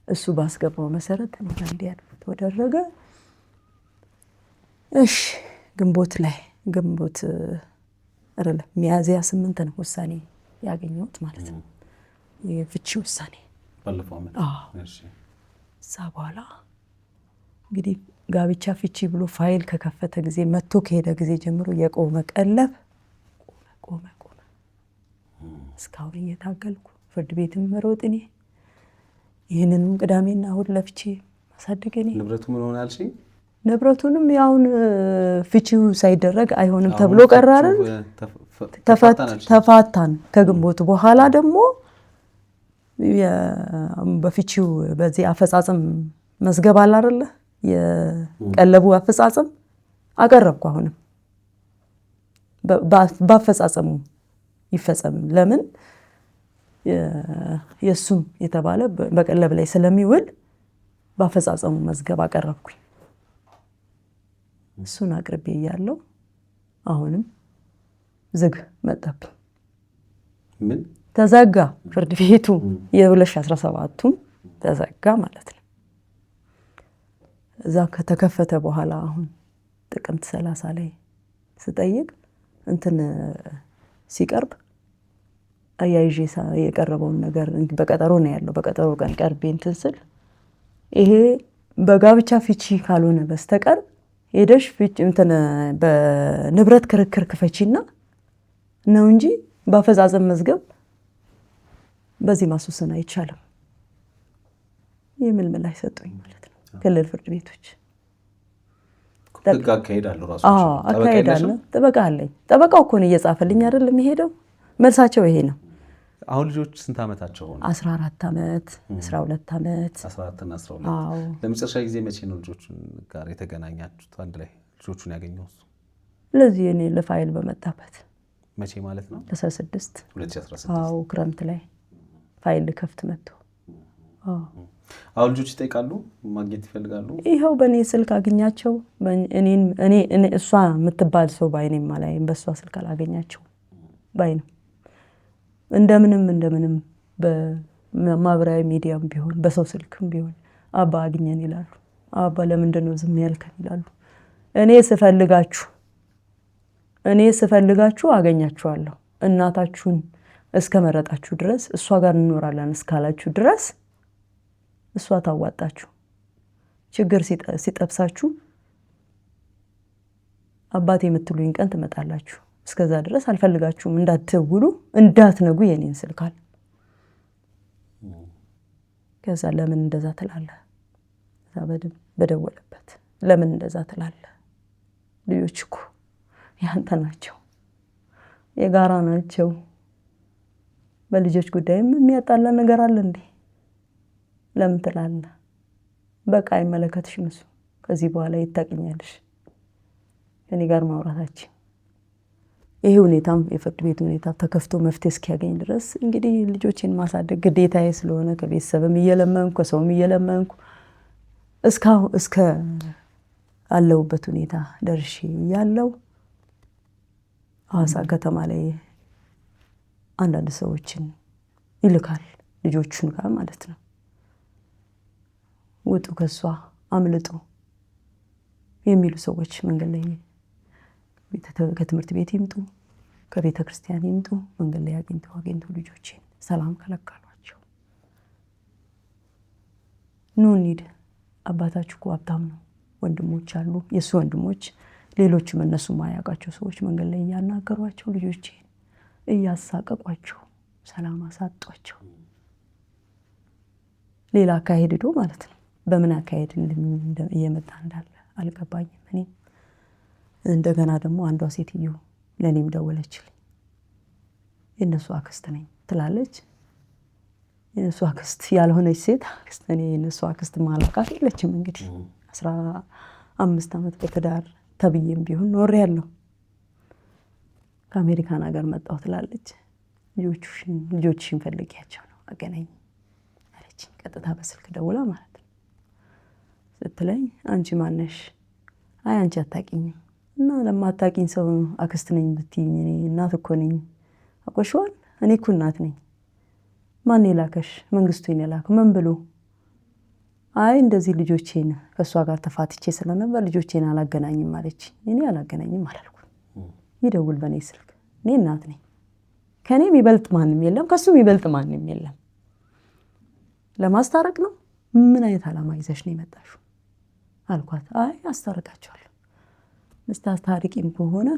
እሱ ባስገባው መሰረት እንዲያድጉ ተደረገ። እሺ ግንቦት አይደለም ሚያዝያ 8 ነው ውሳኔ ያገኘሁት ማለት ነው፣ የፍቺ ውሳኔ ባለፈው አመት። እሺ እዛ በኋላ እንግዲህ ጋብቻ ፍቺ ብሎ ፋይል ከከፈተ ጊዜ መጥቶ ከሄደ ጊዜ ጀምሮ የቆመ ቀለብ ቆመ። እስካሁን እየታገልኩ ፍርድ ቤትም መሮጥ እኔ፣ ይህንንም ቅዳሜና እሑድ ለፍቼ ማሳደግ እኔ። ንብረቱ ምን ሆነ አልሽኝ? ንብረቱንም ያውን ፍቺው ሳይደረግ አይሆንም ተብሎ ቀረ አይደል? ተፋታን። ከግንቦት በኋላ ደግሞ በፍቺው በዚህ አፈጻጸም መዝገብ አለ አይደል? የቀለቡ አፈጻጸም አቀረብኩ። አሁንም ባፈጻጸሙ ይፈጸም፣ ለምን የሱም የተባለ በቀለብ ላይ ስለሚውል ባፈጻጸሙ መዝገብ አቀረብኩኝ። እሱን አቅርቤ እያለሁ አሁንም ዝግ መጣብኝ። ምን ተዘጋ ፍርድ ቤቱ የ2017ቱም ተዘጋ ማለት ነው። እዛ ከተከፈተ በኋላ አሁን ጥቅምት 30 ላይ ስጠይቅ እንትን ሲቀርብ አያይዤ የቀረበውን ነገር በቀጠሮ ነው ያለው። በቀጠሮ ቀን ቀርቤ እንትን ስል ይሄ በጋብቻ ፍቺ ካልሆነ በስተቀር ሄደሽ ፍቺ እንትን በንብረት ክርክር ክፈቺና ነው እንጂ በአፈጻጸም መዝገብ በዚህ ማስወሰን አይቻልም የሚል ምላሽ ሰጡኝ ማለት ነው ክልል ፍርድ ቤቶች። ህግ አካሄዳለሁ ራሱ አካሄዳለሁ። ጠበቃ አለኝ። ጠበቃው እኮ ነው እየጻፈልኝ አይደል የሚሄደው። መልሳቸው ይሄ ነው። አሁን ልጆች ስንት ዓመታቸው ሆነ? 14 ዓመት 12 ዓመት 14 እና 12። ለመጨረሻ ጊዜ መቼ ነው ልጆቹን ጋር የተገናኛችሁት? አንድ ላይ ልጆቹን ያገኘው እሱ ለዚህ እኔ ለፋይል በመጣበት መቼ ማለት ነው? 16 2016 ክረምት ላይ ፋይል ከፍት መጥቶ አሁን ልጆች ይጠይቃሉ፣ ማግኘት ይፈልጋሉ። ይኸው በእኔ ስልክ አገኛቸው። እኔ እሷ የምትባል ሰው ባይኔም አላይም። በእሷ ስልክ አላገኛቸው ባይ ነው። እንደምንም በማህበራዊ ሚዲያም ቢሆን በሰው ስልክም ቢሆን አባ አግኘን ይላሉ። አባ ለምንድን ነው ዝም ያልከን ይላሉ። እኔ ስፈልጋችሁ አገኛችኋለሁ። እናታችሁን እስከ መረጣችሁ ድረስ እሷ ጋር እንኖራለን እስካላችሁ ድረስ እሷ ታዋጣችሁ። ችግር ሲጠብሳችሁ አባቴ የምትሉኝ ቀን ትመጣላችሁ። እስከዛ ድረስ አልፈልጋችሁም፣ እንዳትውሉ እንዳትነጉ የኔን ስልካል። ከዛ ለምን እንደዛ ትላለህ? ከዛ በደወለበት ለምን እንደዛ ትላለህ? ልጆች እኮ ያንተ ናቸው፣ የጋራ ናቸው። በልጆች ጉዳይም የሚያጣላ ነገር አለ እንዴ? ለምን ትላለህ? በቃ አይመለከትሽም እሱ። ከዚህ በኋላ ይታቀኛለሽ ከኔ ጋር ማውራታችን። ይሄ ሁኔታም የፍርድ ቤት ሁኔታ ተከፍቶ መፍትሄ እስኪያገኝ ድረስ እንግዲህ ልጆችን ማሳደግ ግዴታዬ ስለሆነ ከቤተሰብም እየለመንኩ ከሰውም እየለመንኩ እስከ አለሁበት ሁኔታ ደርሼ ያለው ሐዋሳ ከተማ ላይ አንዳንድ ሰዎችን ይልካል ልጆቹን ጋር ማለት ነው። ውጡ ከሷ አምልጡ የሚሉ ሰዎች መንገድ ላይ ከትምህርት ቤት ይምጡ ከቤተ ክርስቲያን ይምጡ መንገድ ላይ አግኝተው ልጆችን ሰላም ከለከሏቸው። ኑ እንሂድ፣ አባታችሁ እኮ ሀብታም ነው፣ ወንድሞች አሉ፣ የሱ ወንድሞች ሌሎችም እነሱ ማያውቃቸው ሰዎች መንገድ ላይ እያናገሯቸው ልጆችን እያሳቀቋቸው ሰላም አሳጧቸው። ሌላ አካሄድ ሄዶ ማለት ነው። በምን አካሄድ እየመጣ እንዳለ አልገባኝም። እኔ እንደገና ደግሞ አንዷ ሴትዮ ለኔም ደወለችልኝ። የነሱ አክስት ነኝ ትላለች። የነሱ አክስት ያልሆነች ሴት አክስት እኔ የነሱ አክስት ማላውቃት የለችም። እንግዲህ 15 ዓመት በትዳር ተብዬም ቢሆን ኖሬያለሁ። ከአሜሪካን ሀገር መጣሁ ትላለች። ልጆችሽን ፈልጊያቸው ነው አገናኝ አለች። ቀጥታ በስልክ ደውላ ማለት ነው። ስትለኝ አንቺ ማነሽ? አይ አንቺ አታውቂኝም እና ለማታውቂኝ ሰው አክስት ነኝ ብትይኝ እኔ እናት እኮ ነኝ። አቆሽዋል? እኔ እኮ እናት ነኝ። ማን የላከሽ? መንግስቱ የላከው። ምን ብሎ? አይ እንደዚህ ልጆቼን ከእሷ ጋር ተፋትቼ ስለነበር ልጆቼን አላገናኝም አለች። እኔ አላገናኝም አላልኩም። ይደውል በእኔ ስልክ። እኔ እናት ነኝ። ከእኔ የሚበልጥ ማንም የለም፣ ከሱ የሚበልጥ ማንም የለም። ለማስታረቅ ነው። ምን አይነት ዓላማ ይዘሽ ነው የመጣሽው አልኳት። አይ አስታርቃቸዋለሁ፣ ምስታስታርቂም ከሆነ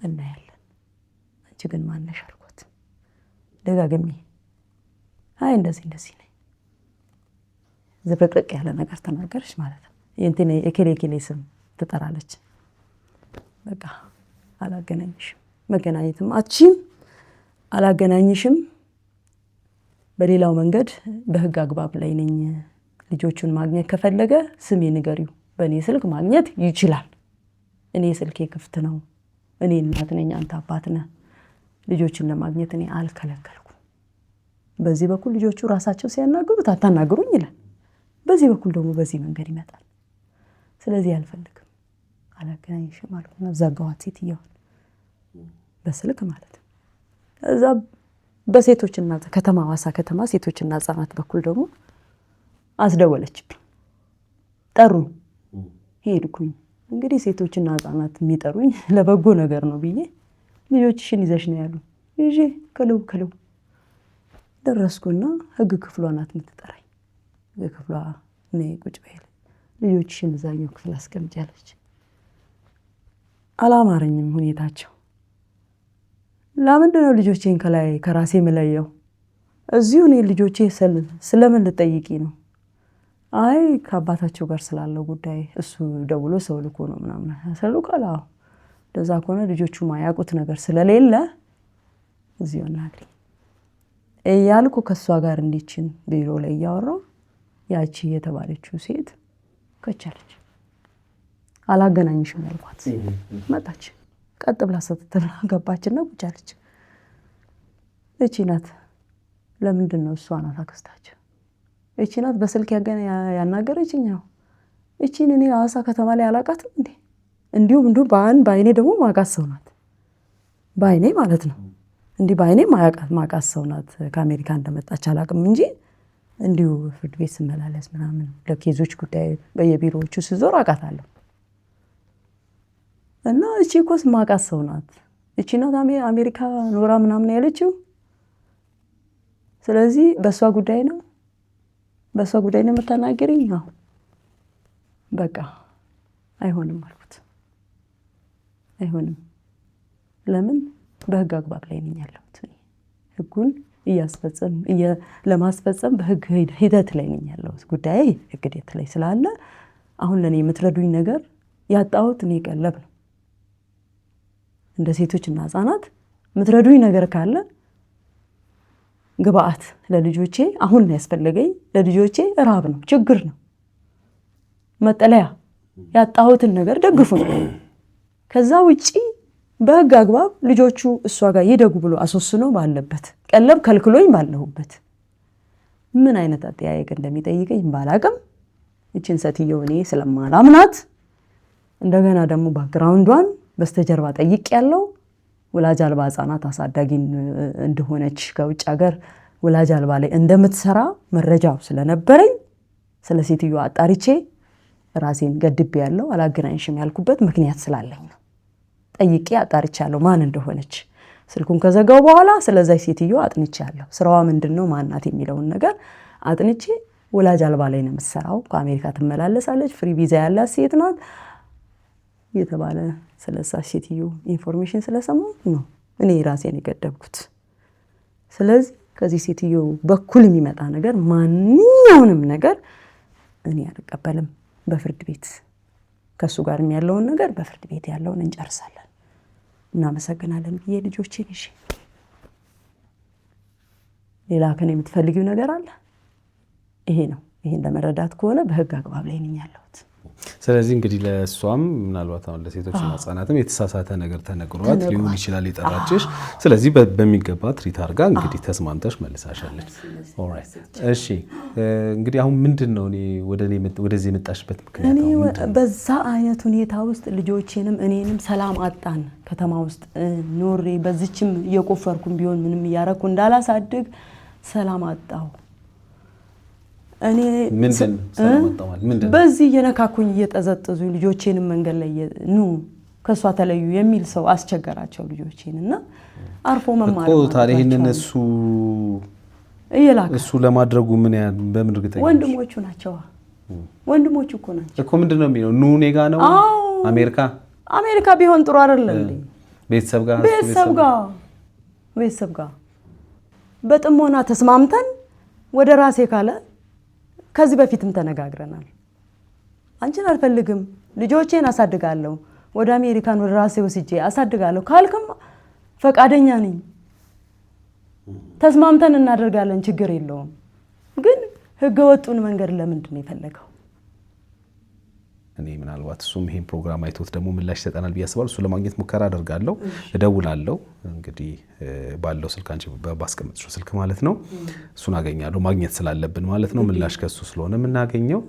እናያለን። አንቺ ግን ማነሽ አልኳት ደጋግሜ። አይ እንደዚህ ነኝ። ዝብርቅርቅ ያለ ነገር ተናገረች ማለት ነው። እንትን የኬሌ ስም ትጠራለች። በቃ አላገናኝሽም፣ መገናኘትም አትችይም፣ አላገናኝሽም። በሌላው መንገድ በህግ አግባብ ላይ ነኝ። ልጆቹን ማግኘት ከፈለገ ስሜ ንገሪው፣ በእኔ ስልክ ማግኘት ይችላል። እኔ ስልኬ ክፍት ነው። እኔ እናት ነኝ፣ አንተ አባት ነህ። ልጆችን ለማግኘት እኔ አልከለከልኩም። በዚህ በኩል ልጆቹ ራሳቸው ሲያናግሩት አታናግሩኝ ይላል። በዚህ በኩል ደግሞ በዚህ መንገድ ይመጣል። ስለዚህ አላገናኝሽም አልኩና ዘጋኋት ሴትዮዋን በስልክ ማለት ነው። እዛ በሴቶችና ከተማ ሐዋሳ ከተማ ሴቶችና ህጻናት በኩል ደግሞ አስደወለችብኝ። ጠሩኝ። ሄድኩኝ። እንግዲህ ሴቶችና ህጻናት የሚጠሩኝ ለበጎ ነገር ነው ብዬ ልጆችሽን ይዘሽ ነው ያሉ ይዤ ከለው ደረስኩና ህግ ክፍሏ ናት የምትጠራኝ። ህግ ክፍሏ ነይ ቁጭ በይ ልጆችሽን እዛኛው ክፍል አስቀምጪ አለች። አላማረኝም ሁኔታቸው። ለምንድን ነው ልጆቼን ከላይ ከራሴ የምለየው? እዚሁ እኔ ልጆቼ ስለምን ልጠይቂ ነው? አይ ከአባታቸው ጋር ስላለው ጉዳይ እሱ ደውሎ ሰው ልኮ ነው ምናምን ሰሉካላ። ለዛ ከሆነ ልጆቹ ማያውቁት ነገር ስለሌለ እዚሁ እናግሪ እያልኩ ከሷ ጋር እንዲችን ቢሮ ላይ እያወራሁ ያቺ የተባለችው ሴት ከቻለች አላገናኝሽም ያልኳት መጣች። ቀጥ ብላ ስትተና ገባችና ቁጭ አለች። እቺ ናት። ለምንድን ነው እሷ ናት አክስታቸው? እቺ ናት በስልክ ያናገረችኝ። እቺን እኔ ሐዋሳ ከተማ ላይ አላውቃትም እንዴ? እንዲሁም በአይኔ ደግሞ ማውቃት ሰው ናት። በአይኔ ማለት ነው። እንዲህ በአይኔ ማውቃት ሰው ናት። ከአሜሪካ እንደመጣች አላውቅም እንጂ እንዲሁ ፍርድ ቤት ስመላለስ ምናምን ለኬዞች ጉዳይ በየቢሮዎቹ ስዞር አውቃታለሁ። እና እቺ እኮ ማውቃት ሰው ናት። እቺ ናት አሜሪካ ኖራ ምናምን ያለችው። ስለዚህ በሷ ጉዳይ ነው የምታናገሪኝ? አዎ በቃ አይሆንም አልኩት። አይሆንም። ለምን? በህግ አግባብ ላይ ነኝ ያለሁት። ህጉን ለማስፈጸም በህግ ሂደት ላይ ነኝ ያለሁት። ጉዳይ ህግ ሂደት ላይ ስላለ አሁን ለኔ የምትረዱኝ ነገር ያጣሁት እኔ ቀለብ ነው። እንደ ሴቶችና ህጻናት የምትረዱኝ ነገር ካለ ግብአት ለልጆቼ አሁን ያስፈልገኝ ለልጆቼ ራብ ነው፣ ችግር ነው፣ መጠለያ ያጣሁትን ነገር ደግፉኝ። ከዛ ውጪ በህግ አግባብ ልጆቹ እሷ ጋር ይደጉ ብሎ አስወስኖ ባለበት ቀለብ ከልክሎኝ ባለሁበት ምን አይነት አጠያየቅ እንደሚጠይቀኝ ባላቅም እቺን ሴትዮ እኔ ስለማላምናት እንደገና ደግሞ ባክግራውንዷን በስተጀርባ ጠይቅ ያለው ወላጅ አልባ ህጻናት አሳዳጊ እንደሆነች ከውጭ ሀገር ወላጅ አልባ ላይ እንደምትሰራ መረጃው ስለነበረኝ ስለ ሴትዮ አጣሪቼ ራሴን ገድቤ ያለው አላገናኝሽም ያልኩበት ምክንያት ስላለኝ ነው። ጠይቄ አጣርቻለሁ ማን እንደሆነች። ስልኩን ከዘጋው በኋላ ስለዛ ሴትዮ አጥንቻለሁ። ስራዋ ምንድነው ማናት የሚለውን ነገር አጥንቼ ወላጅ አልባ ላይ ነው የምትሰራው፣ ከአሜሪካ ትመላለሳለች፣ ፍሪ ቪዛ ያላት ሴት ናት የተባለ ስለዛ ሴትዮ ኢንፎርሜሽን ስለሰማሁ ነው እኔ ራሴን የገደብኩት። ስለዚህ ከዚህ ሴትዮ በኩል የሚመጣ ነገር ማንኛውንም ነገር እኔ አልቀበልም። በፍርድ ቤት ከሱ ጋር ያለውን ነገር በፍርድ ቤት ያለውን እንጨርሳለን። እናመሰግናለን ብዬ ልጆቼን እሺ። ሌላ ከኔ የምትፈልጊው ነገር አለ? ይሄ ነው። ይሄን ለመረዳት ከሆነ በህግ አግባብ ላይ ነኝ ያለሁት። ስለዚህ እንግዲህ ለሷም ምናልባት አሁን ለሴቶችና ህጻናትም የተሳሳተ ነገር ተነግሯት ሊሆን ይችላል የጠራችሽ። ስለዚህ በሚገባ ትሪት አድርጋ እንግዲህ ተስማምተሽ መልሳሻለች። ኦልራይት እሺ። እንግዲህ አሁን ምንድነው ወደዚህ የመጣሽበት ምክንያት? እኔ በዛ አይነት ሁኔታ ውስጥ ልጆቼንም እኔንም ሰላም አጣን። ከተማ ውስጥ ኖሬ በዚህም እየቆፈርኩም ቢሆን ምንም እያረኩ እንዳላሳድግ ሰላም አጣው። እኔ በዚህ የነካኩኝ እየጠዘጠዙ ልጆቼንም መንገድ ላይ ከሷ ተለዩ የሚል ሰው አስቸገራቸው ልጆቼንና አርፎ መማር እኮ ታዲያ ይሄንን እሱ ለማድረጉ በምን እርግጠኛ? ወንድሞቹ ናቸው። ወንድሞቹ እኮ ናቸው እኮ። ምንድነው የሚለው? ኔጋ ነው አሜሪካ ቢሆን ጥሩ አይደል እንዴ? ቤተሰብ ጋር በጥሞና ተስማምተን ወደ ራሴ ካለ ከዚህ በፊትም ተነጋግረናል። አንቺን አልፈልግም፣ ልጆቼን አሳድጋለሁ፣ ወደ አሜሪካን ወደ ራሴ ወስጄ አሳድጋለሁ ካልክም ፈቃደኛ ነኝ። ተስማምተን እናደርጋለን፣ ችግር የለውም። ግን ህገወጡን መንገድ ለምንድን ነው የፈለገው? እኔ ምናልባት እሱም ይሄን ፕሮግራም አይቶት ደግሞ ምላሽ ይሰጠናል ብዬ አስባለሁ። እሱ ለማግኘት ሙከራ አደርጋለሁ፣ እደውላለሁ። እንግዲህ ባለው ስልክ አንቺ ባስቀመጥሽው ስልክ ማለት ነው እሱን አገኛለሁ። ማግኘት ስላለብን ማለት ነው ምላሽ ከሱ ስለሆነ የምናገኘው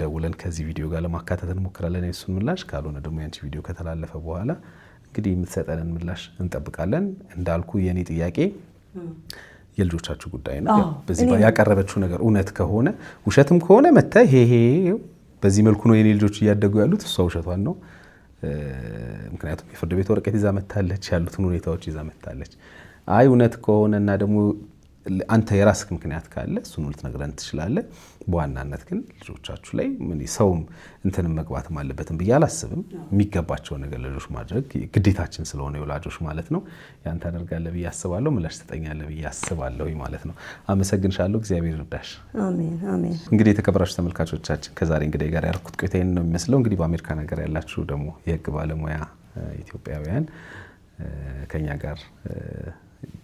ደውለን ከዚህ ቪዲዮ ጋር ለማካተት እንሞክራለን የሱን ምላሽ። ካልሆነ ደግሞ ያንቺ ቪዲዮ ከተላለፈ በኋላ እንግዲህ የምትሰጠንን ምላሽ እንጠብቃለን። እንዳልኩ የኔ ጥያቄ የልጆቻችሁ ጉዳይ ነው። በዚህ ያቀረበችው ነገር እውነት ከሆነ ውሸትም ከሆነ መተህ ይሄ በዚህ መልኩ ነው የኔ ልጆች እያደጉ ያሉት፣ እሷ ውሸቷን ነው። ምክንያቱም የፍርድ ቤት ወረቀት ይዛ መታለች፣ ያሉትን ሁኔታዎች ይዛ መታለች። አይ እውነት ከሆነና ደግሞ አንተ የራስህ ምክንያት ካለ እሱን ልትነግረን ትችላለህ። በዋናነት ግን ልጆቻችሁ ላይ ሰውም እንትንም መግባትም አለበትም ብዬ አላስብም። የሚገባቸውን ነገር ልጆች ማድረግ ግዴታችን ስለሆነ የወላጆች ማለት ነው። ያን ታደርጋለህ ብዬ አስባለሁ፣ ምላሽ ትሰጠኛለህ ብዬ አስባለሁ ማለት ነው። አመሰግንሻለሁ። እግዚአብሔር ይርዳሽ። አሜን አሜን። እንግዲህ የተከበራችሁ ተመልካቾቻችን ከዛሬ እንግዲህ ጋር ያልኩት ቆይታ ይሄን ነው የሚመስለው። እንግዲህ በአሜሪካ ነገር ያላችሁ ደግሞ የህግ ባለሙያ ኢትዮጵያውያን ከኛ ጋር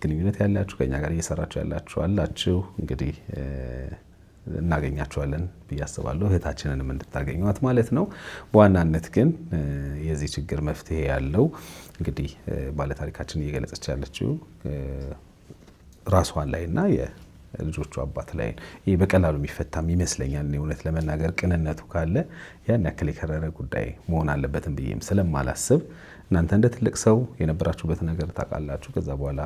ግንኙነት ያላችሁ ከኛ ጋር እየሰራችሁ ያላችሁ አላችሁ እንግዲህ እናገኛችኋለን ብዬ አስባለሁ። እህታችንንም እንድታገኟት ማለት ነው። በዋናነት ግን የዚህ ችግር መፍትሄ ያለው እንግዲህ ባለታሪካችን እየገለጸች ያለችው ራሷን ላይና የልጆቹ አባት ላይ ይሄ በቀላሉ የሚፈታም ይመስለኛል። እውነት ለመናገር ቅንነቱ ካለ ያን ያክል የከረረ ጉዳይ መሆን አለበትም ብዬም ስለማላስብ እናንተ እንደ ትልቅ ሰው የነበራችሁበት ነገር ታውቃላችሁ። ከዛ በኋላ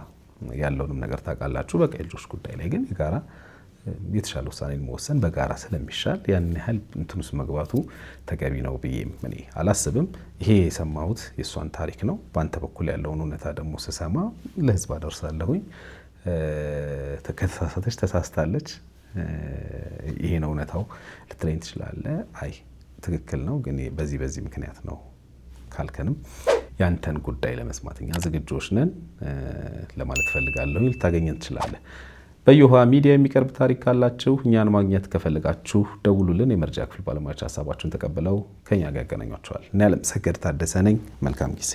ያለውንም ነገር ታውቃላችሁ። በቃ የልጆች ጉዳይ ላይ ግን የጋራ የተሻለ ውሳኔን መወሰን በጋራ ስለሚሻል ያን ያህል እንትኑስ መግባቱ ተገቢ ነው ብዬም እኔ አላስብም። ይሄ የሰማሁት የእሷን ታሪክ ነው። በአንተ በኩል ያለውን እውነታ ደግሞ ስሰማ ለህዝብ አደርሳለሁኝ። ከተሳሳተች ተሳስታለች፣ ይሄ ነው እውነታው ልትለኝ ትችላለህ። አይ ትክክል ነው ግን በዚህ ምክንያት ነው ካልከንም ያንተን ጉዳይ ለመስማት እኛ ዝግጆች ነን ለማለት ፈልጋለሁ። ልታገኘን ትችላለህ። በዮሃ ሚዲያ የሚቀርብ ታሪክ ካላችሁ እኛን ማግኘት ከፈልጋችሁ ደውሉልን። የመረጃ ክፍል ባለሙያዎች ሀሳባችሁን ተቀብለው ከኛ ጋር ያገናኟቸዋል። እኔ አለምሰገድ ታደሰ ነኝ። መልካም ጊዜ